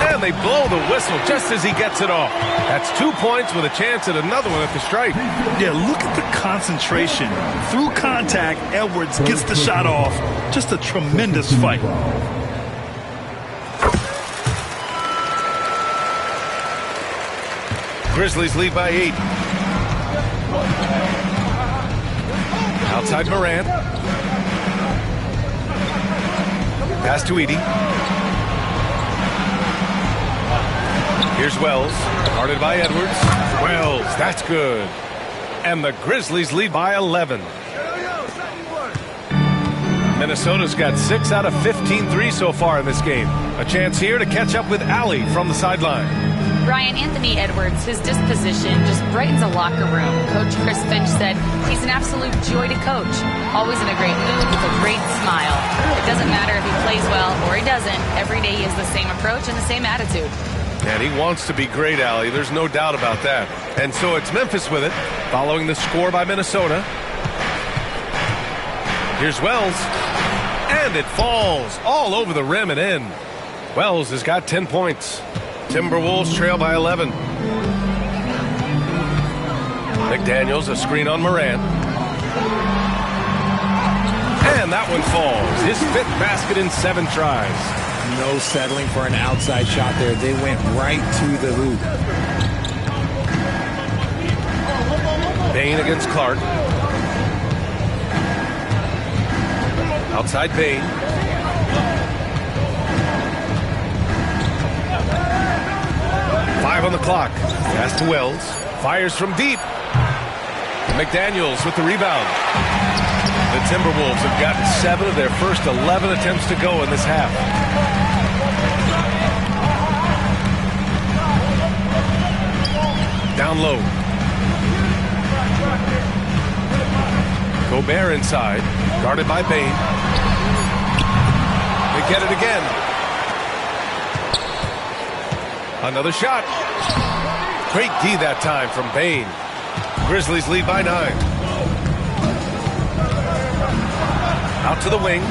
And they blow the whistle just as he gets it off. That's 2 points with a chance at another one at the stripe. Yeah, look at the concentration. Through contact, Edwards gets the shot off. Just a tremendous fight. Grizzlies lead by 8. Outside Morant. Pass to Edey. Here's Wells. Guarded by Edwards. Wells, that's good. And the Grizzlies lead by 11. Minnesota's got 6 out of 15 threes so far in this game. A chance here to catch up with Allie from the sideline. Brian, Anthony Edwards, his disposition just brightens a locker room. Coach Chris Finch said he's an absolute joy to coach. Always in a great mood with a great smile. It doesn't matter if he plays well or he doesn't. Every day he has the same approach and the same attitude. And he wants to be great, Allie. There's no doubt about that. And so it's Memphis with it, following the score by Minnesota. Here's Wells. And it falls all over the rim and in. Wells has got 10 points. Timberwolves trail by 11. McDaniels, a screen on Morant. And that one falls. His 5th basket in 7 tries. No settling for an outside shot there. They went right to the hoop. Bain against Clark. Outside Bain. On the clock. Pass to Wells. Fires from deep. McDaniels with the rebound. The Timberwolves have gotten 7 of their first 11 attempts to go in this half. Down low. Gobert inside. Guarded by Bain. They get it again. Another shot. Great D that time from Bain. Grizzlies lead by 9. Out to the wing.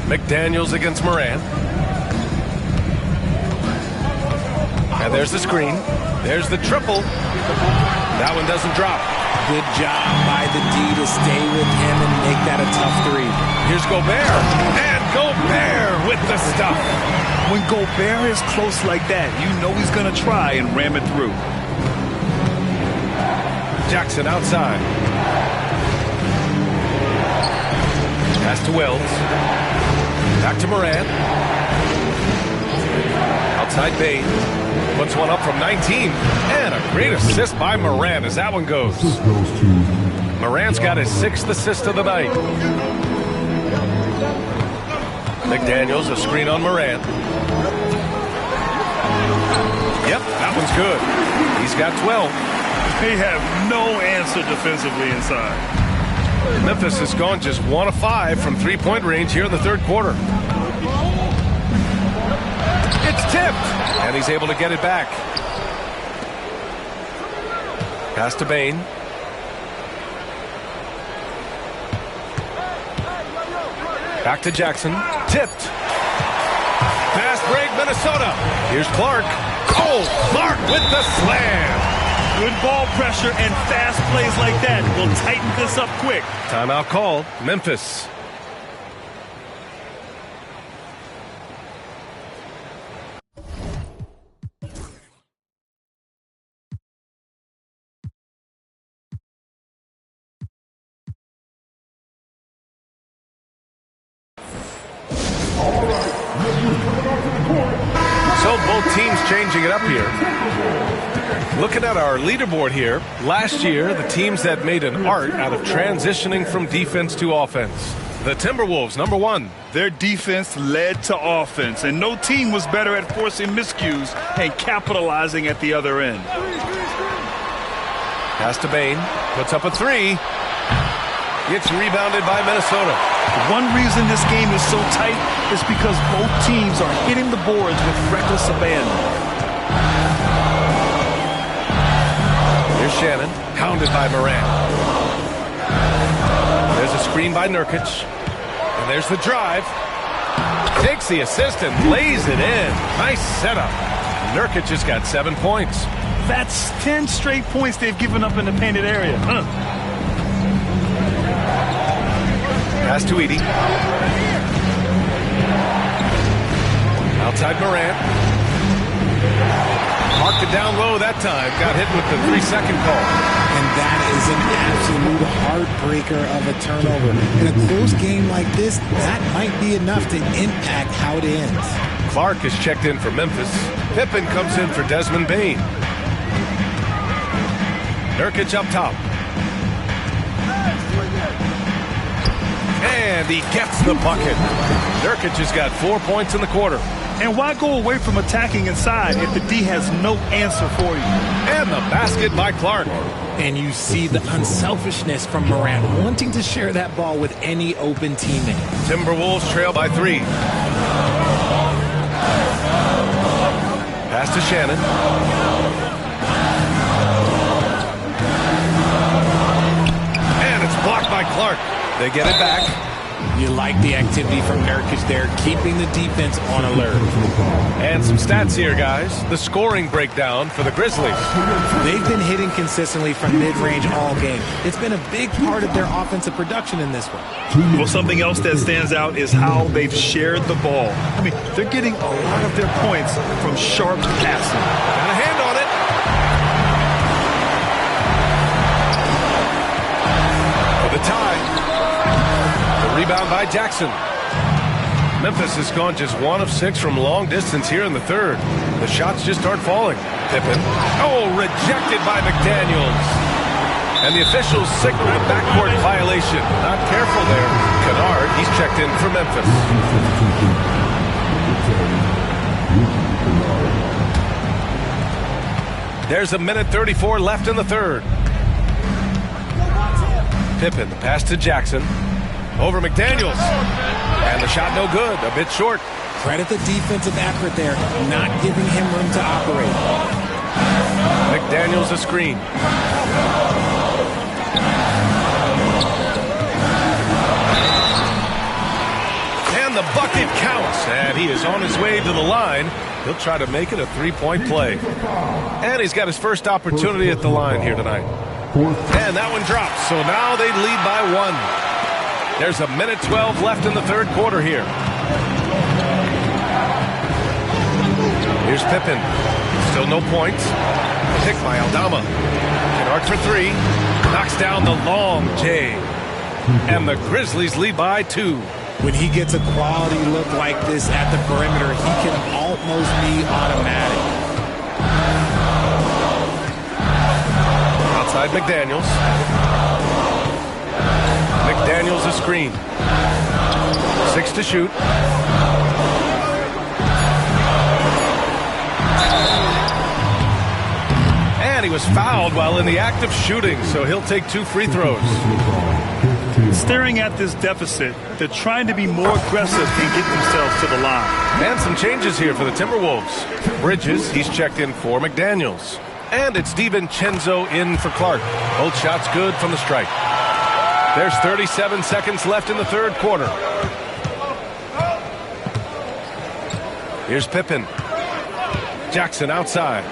McDaniels against Morant. And there's the screen. There's the triple. That one doesn't drop. Good job by the D to stay with him and make that a tough 3. Here's Gobert. And Gobert with the stuff. When Gobert is close like that, you know he's going to try and ram it through. Jackson outside. Pass to Wells. Back to Morant. Outside Bain. Puts one up from 19. And a great assist by Morant as that one goes. Morant's got his 6th assist of the night. McDaniels, a screen on Morant. Yep, that one's good. He's got 12. They have no answer defensively inside. Memphis has gone just 1 of 5 from 3-point range here in the 3rd quarter. It's tipped, and he's able to get it back. Pass to Bain. Back to Jackson. Tipped. Fast break, Minnesota. Here's Clark. Oh, Clark with the slam. Good ball pressure and fast plays like that will tighten this up quick. Timeout call. Memphis. So both teams changing it up here. Looking at our leaderboard here, last year the teams that made an art out of transitioning from defense to offense. The Timberwolves, number 1. Their defense led to offense, and no team was better at forcing miscues and capitalizing at the other end. Pass to Bain, puts up a 3. Gets rebounded by Minnesota. One reason this game is so tight is because both teams are hitting the boards with reckless abandon. Here's Shannon, hounded by Morant. There's a screen by Nurkic. And there's the drive. Takes the assist and lays it in. Nice setup. Nurkic has got 7 points. That's 10 straight points they've given up in the painted area. Pass to Edie. Outside Morant. Marked it down low that time. Got hit with the 3-second call. And that is an absolute heartbreaker of a turnover. In a close game like this, that might be enough to impact how it ends. Clark is checked in for Memphis. Pippen comes in for Desmond Bane. Nurkic up top. And he gets the bucket. Nurkic has got 4 points in the quarter. And why go away from attacking inside if the D has no answer for you? And the basket by Clark. And you see the unselfishness from Morant, wanting to share that ball with any open teammate. Timberwolves trail by 3. Pass to Shannon. And it's blocked by Clark. They get it back. You like the activity from Nurkic there, keeping the defense on alert. And some stats here, guys. The scoring breakdown for the Grizzlies. They've been hitting consistently from mid-range all game. It's been a big part of their offensive production in this one. Well, something else that stands out is how they've shared the ball. I mean, they're getting a lot of their points from sharp passing. Got a hand on it. For the tie. Rebound by Jackson. Memphis has gone just 1 of 6 from long distance here in the third. The shots just aren't falling. Pippen. Oh, rejected by McDaniels. And the officials signal a backcourt violation. Not careful there. Kennard, he's checked in for Memphis. There's 1:34 left in the third. Pippen, the pass to Jackson. Over McDaniels. And the shot no good. A bit short. Credit the defensive effort there, not giving him room to operate. McDaniels a screen. And the bucket counts. And he is on his way to the line. He'll try to make it a 3-point play. And he's got his first opportunity at the line here tonight. And that one drops. So now they lead by 1. There's 1:12 left in the third quarter here. Here's Pippen. Still no points. Pick by Aldama. Kennard for 3. Knocks down the long J. And the Grizzlies lead by 2. When he gets a quality look like this at the perimeter, he can almost be automatic. Outside McDaniels. McDaniels a screen. 6 to shoot. And he was fouled while in the act of shooting, so he'll take 2 free throws. Staring at this deficit, they're trying to be more aggressive and get themselves to the line. And some changes here for the Timberwolves. Bridges, he's checked in for McDaniels. And it's DiVincenzo in for Clark. Both shots good from the strike. There's 37 seconds left in the third quarter. Here's Pippen. Jackson outside.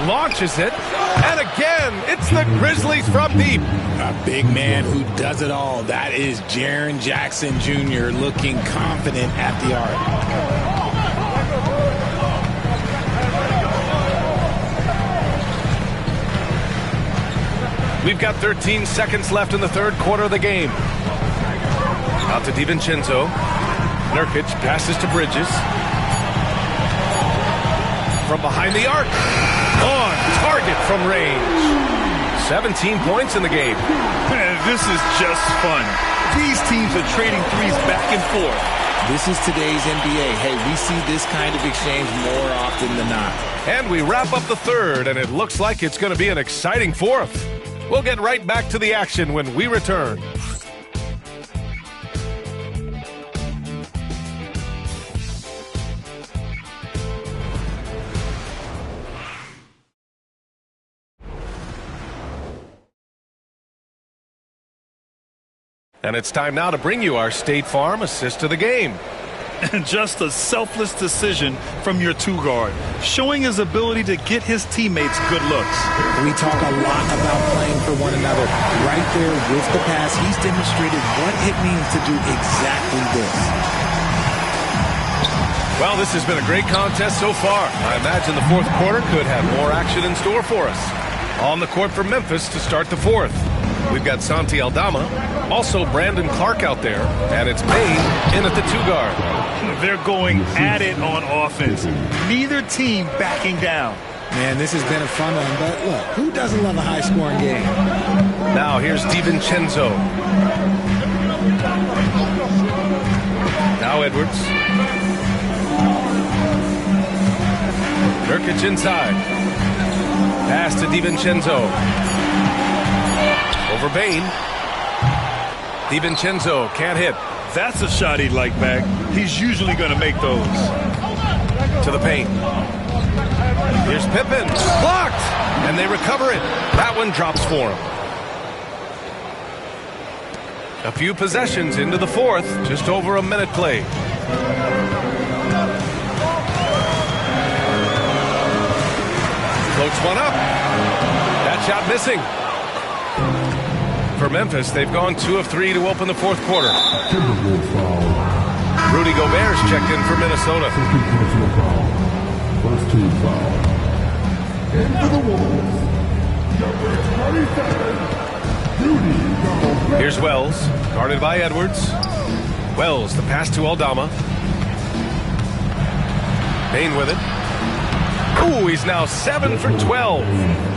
Launches it. And again, it's the Grizzlies from deep. A big man who does it all. That is Jaren Jackson Jr. looking confident at the arc. We've got 13 seconds left in the third quarter of the game. Out to DiVincenzo. Nurkic passes to Bridges. From behind the arc. On target from range. 17 points in the game. This is just fun. These teams are trading threes back and forth. This is today's NBA. Hey, we see this kind of exchange more often than not. And we wrap up the third, and it looks like it's going to be an exciting fourth. We'll get right back to the action when we return. And it's time now to bring you our State Farm assist to the game. And just a selfless decision from your two-guard, showing his ability to get his teammates good looks. We talk a lot about playing for one another. Right there with the pass, he's demonstrated what it means to do exactly this. Well, this has been a great contest so far. I imagine the fourth quarter could have more action in store for us. On the court for Memphis to start the fourth. We've got Santi Aldama, also Brandon Clark out there, and it's Bain in at the two-guard. They're going at it on offense. Neither team backing down. Man, this has been a fun one, but look, who doesn't love a high-scoring game? Now here's DiVincenzo. Now Edwards. Nurkic inside. Pass to DiVincenzo. Over Bain. DiVincenzo can't hit. That's a shot he'd like back. He's usually going to make those. To the paint. Here's Pippen. Blocked! And they recover it. That one drops for him. A few possessions into the fourth. Just over a minute played. Floats one up. That shot missing. For Memphis, they've gone 2 of 3 to open the fourth quarter. Rudy Gobert's checked in for Minnesota. First team foul. Into the Wolves. Number 27, Rudy Gobert. Here's Wells, guarded by Edwards. Wells, the pass to Aldama. Bain with it. Ooh, he's now 7 for 12.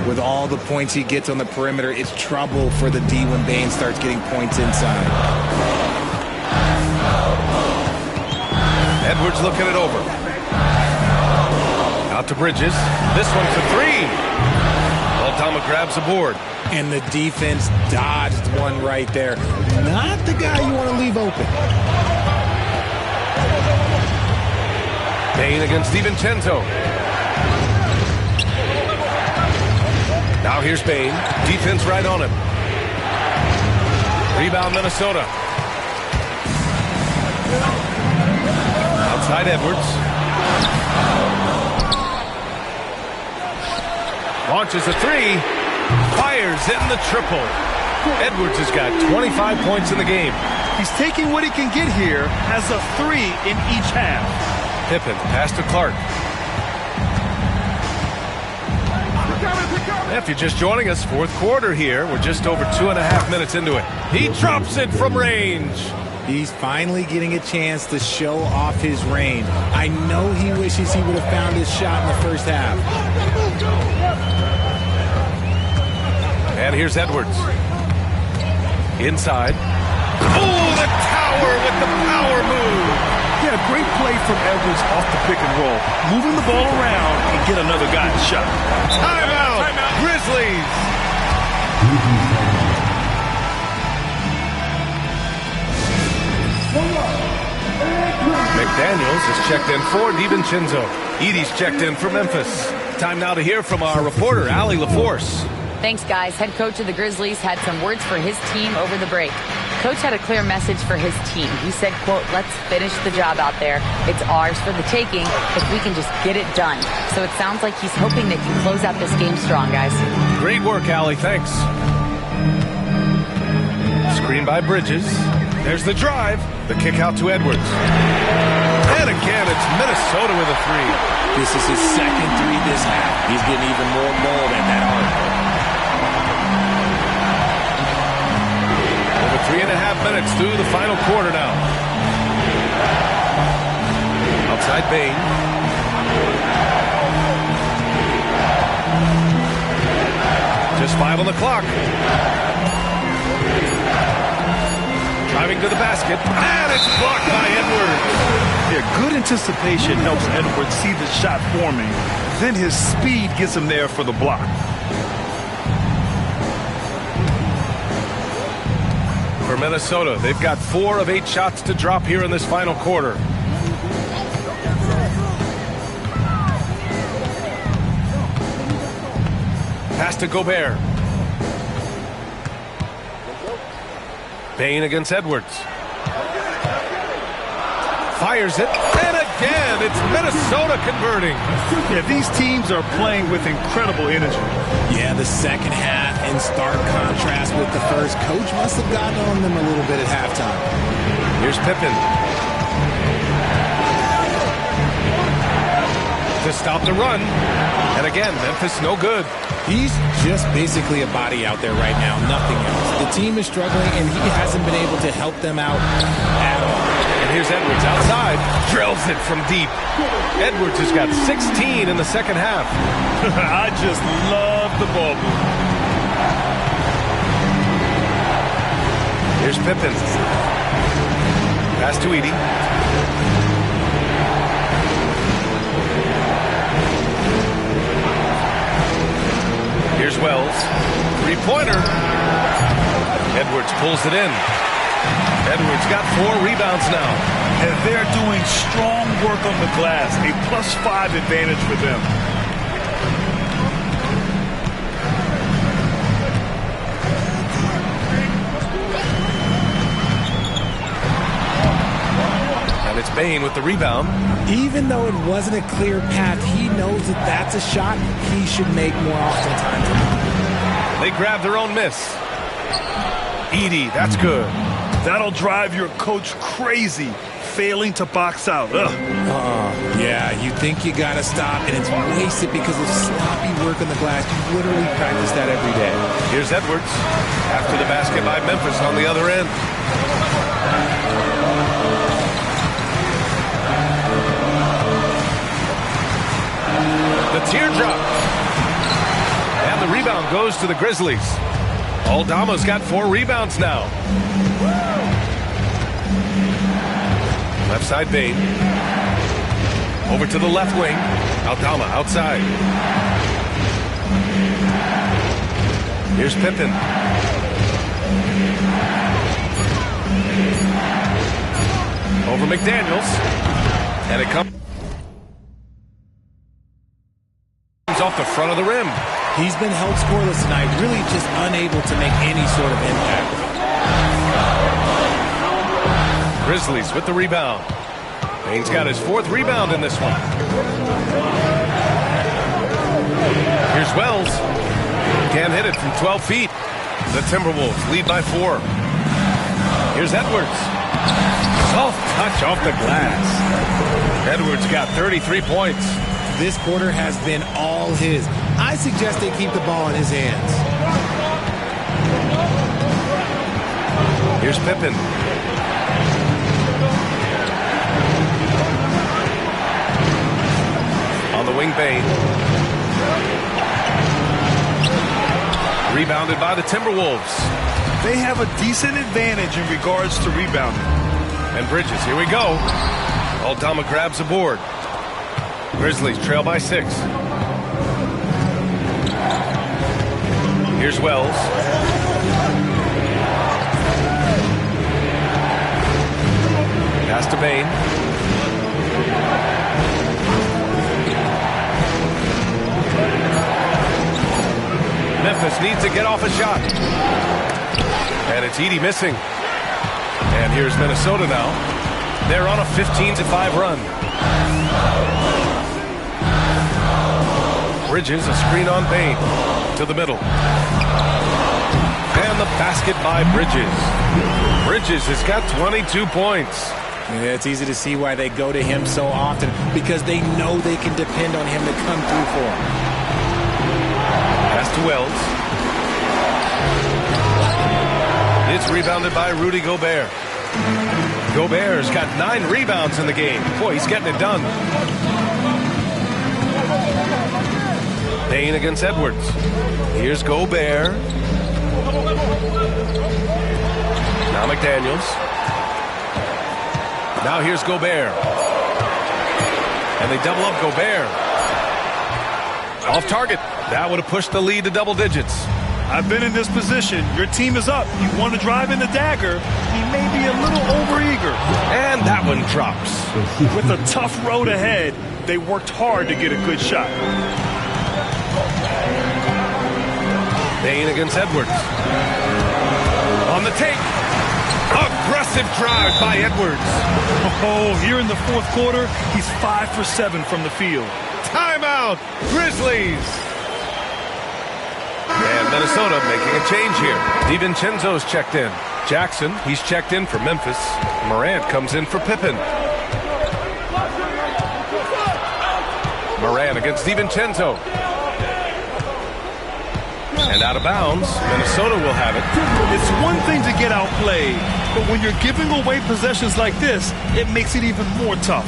With all the points he gets on the perimeter, it's trouble for the D when Bain starts getting points inside. Edwards looking it over. Out to Bridges. This one for 3. Aldama grabs the board. And the defense dodged one right there. Not the guy you want to leave open. Bain against DiVincenzo. Now here's Bain. Defense right on him. Rebound Minnesota. Outside Edwards. Launches a 3. Fires in the triple. Edwards has got 25 points in the game. He's taking what he can get here as a 3 in each half. Pippen, pass to Clark. If you're just joining us, fourth quarter here. We're just over 2.5 minutes into it. He drops it from range. He's finally getting a chance to show off his range. I know he wishes he would have found his shot in the first half. And here's Edwards. Inside. Oh, the tower with the power move. Yeah, great play from Edwards off the pick and roll. Moving the ball around and get another guy's shot. Timeout, Grizzlies. McDaniels is checked in for DiVincenzo. Edie's checked in for Memphis. Time now to hear from our reporter, Allie LaForce. Thanks, guys. Head coach of the Grizzlies had some words for his team over the break. Coach had a clear message for his team. He said, quote, "Let's finish the job out there. It's ours for the taking if we can just get it done." So it sounds like he's hoping they can close out this game strong, guys. Great work, Allie. Thanks. Screen by Bridges. There's the drive. The kick out to Edwards. And again, it's Minnesota with a 3. This is his second 3 this half. He's getting even more bold at that arc. Over 3.5 minutes through the final quarter now. Outside Bain. Just 5 on the clock. Driving to the basket. And it's blocked by Edwards. Yeah, good anticipation helps Edwards see the shot forming. Then his speed gets him there for the block. For Minnesota, they've got 4 of 8 shots to drop here in this final quarter. Pass to Gobert. Bain against Edwards. Fires it, and again, it's Minnesota converting. Yeah, these teams are playing with incredible energy. Yeah, the second half in stark contrast with the first. Coach must have gotten on them a little bit at halftime. Here's Pippen. To stop the run. And again, Memphis no good. He's just basically a body out there right now, nothing else. The team is struggling, and he hasn't been able to help them out at all. And here's Edwards outside. Drills it from deep. Edwards has got 16 in the second half. I just love the ball movement. Here's Pippen. Pass to Edey. Here's Wells. Three-pointer. Edwards pulls it in. Edwards got 4 rebounds now. And they're doing strong work on the glass. A +5 advantage for them. And it's Bain with the rebound. Even though it wasn't a clear path, he knows that that's a shot he should make more oftentimes. They grab their own miss. Edey, that's good. That'll drive your coach crazy, failing to box out. Yeah, you think you got to stop, and it's wasted because of sloppy work on the glass. You literally practice that every day. Here's Edwards. After the basket by Memphis on the other end. The teardrop. And the rebound goes to the Grizzlies. Aldama's got 4 rebounds now. Left side Bain. Over to the left wing. Aldama outside. Here's Pippen. Over McDaniels. And it comes off the front of the rim. He's been held scoreless tonight, really just unable to make any sort of impact. Grizzlies with the rebound. Bain's got his 4th rebound in this one. Here's Wells. Can't hit it from 12 feet. The Timberwolves lead by 4. Here's Edwards. Soft touch off the glass. Edwards got 33 points. This quarter has been all his. I suggest they keep the ball in his hands. Here's Pippen. On the wing, Bain. Rebounded by the Timberwolves. They have a decent advantage in regards to rebounding. And Bridges, here we go. Aldama grabs a board. Grizzlies trail by 6. Here's Wells. Pass to Bain. Memphis needs to get off a shot. And it's Edey missing. And here's Minnesota now. They're on a 15-5 run. Bridges, a screen on Bain. To the middle. And the basket by Bridges. Bridges has got 22 points. Yeah, it's easy to see why they go to him so often, because they know they can depend on him to come through for them. Pass to Wells. It's rebounded by Rudy Gobert. Gobert's got 9 rebounds in the game. Boy, he's getting it done. Bain against Edwards. Here's Gobert. Now McDaniels. Now here's Gobert. And they double up Gobert. Off target. That would have pushed the lead to double digits. I've been in this position. Your team is up. You want to drive in the dagger. He may be a little overeager. And that one drops. With a tough road ahead, they worked hard to get a good shot. Bain against Edwards. On the take. aggressive drive by Edwards. Oh, here in the fourth quarter, he's 5 for 7 from the field. Timeout, Grizzlies. And Minnesota making a change here. DiVincenzo's checked in. Jackson, he's checked in for Memphis. Morant comes in for Pippen. Morant against DiVincenzo. And out of bounds, Minnesota will have it. It's one thing to get outplayed, but when you're giving away possessions like this, it makes it even more tough.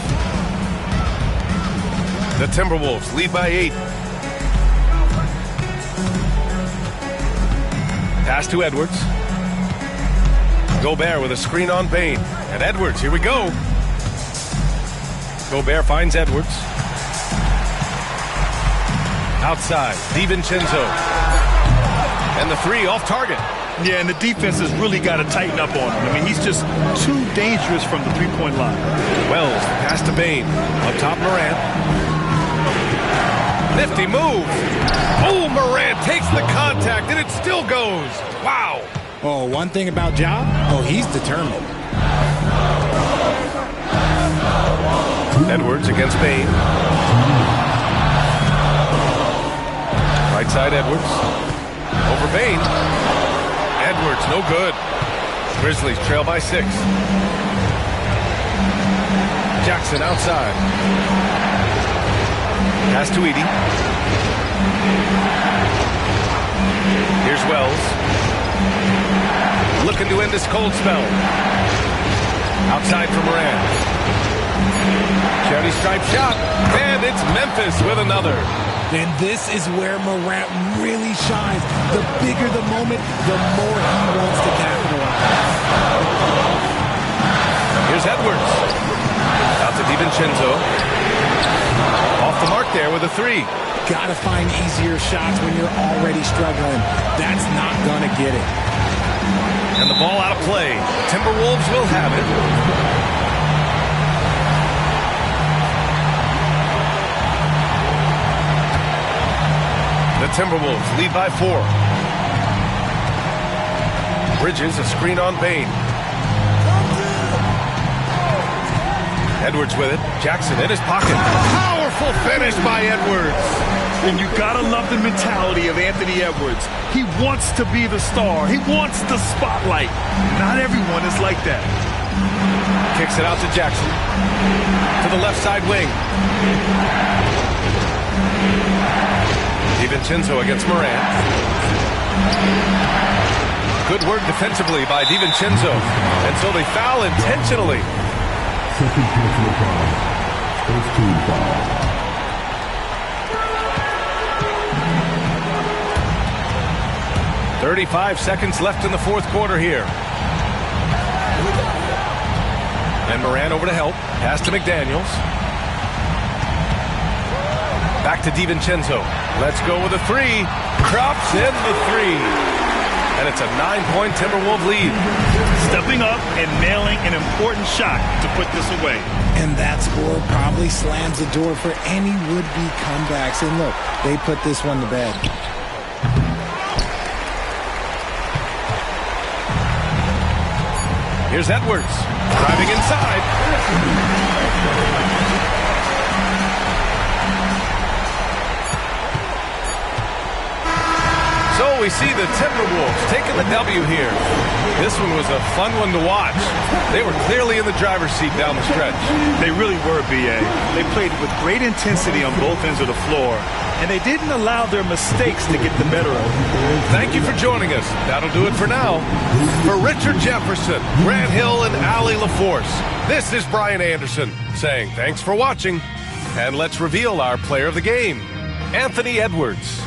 The Timberwolves lead by 8. Pass to Edwards. Gobert with a screen on Bane. And Edwards, here we go. Gobert finds Edwards. Outside, DiVincenzo. And the three off target. Yeah, and the defense has really got to tighten up on him. I mean, he's just too dangerous from the three-point line. Wells, pass to Bane. Up top, Morant. Nifty move. Oh, Morant takes the contact, and it still goes. Wow. Oh, one thing about Ja, he's determined. Edwards against Bane. Right side, Edwards. Over Bane. Edwards, no good. Grizzlies trail by 6. Jackson outside. Pass to Edey. Here's Wells. Looking to end this cold spell. Outside for Morant. Charity stripe shot. And it's Memphis with another. And this is where Morant really shines. The bigger the moment, the more he wants to capitalize. Here's Edwards. Out to DiVincenzo. Off the mark there with a 3. Gotta find easier shots when you're already struggling. That's not gonna get it. And the ball out of play. Timberwolves will have it. The Timberwolves lead by 4. Bridges, a screen on Bane. Edwards with it. Jackson in his pocket. Powerful finish by Edwards. And you gotta love the mentality of Anthony Edwards. He wants to be the star. He wants the spotlight. Not everyone is like that. Kicks it out to Jackson. To the left side wing. DiVincenzo against Morant. Good work defensively by DiVincenzo. And so they foul intentionally. Second personal foul. First team foul. 35 seconds left in the fourth quarter here. And Morant over to help. Pass to McDaniels. Back to DiVincenzo. Let's go with a 3. Drops in the 3. And it's a 9-point Timberwolves lead. Stepping up and nailing an important shot to put this away. And that score probably slams the door for any would-be comebacks. And look, they put this one to bed. Here's Edwards. Driving inside. So we see the Timberwolves taking the W here. This one was a fun one to watch. They were clearly in the driver's seat down the stretch. They really were, B.A. They played with great intensity on both ends of the floor, and they didn't allow their mistakes to get the better of them. Thank you for joining us. That'll do it for now. For Richard Jefferson, Grant Hill, and Allie LaForce, this is Brian Anderson saying thanks for watching. And let's reveal our player of the game, Anthony Edwards.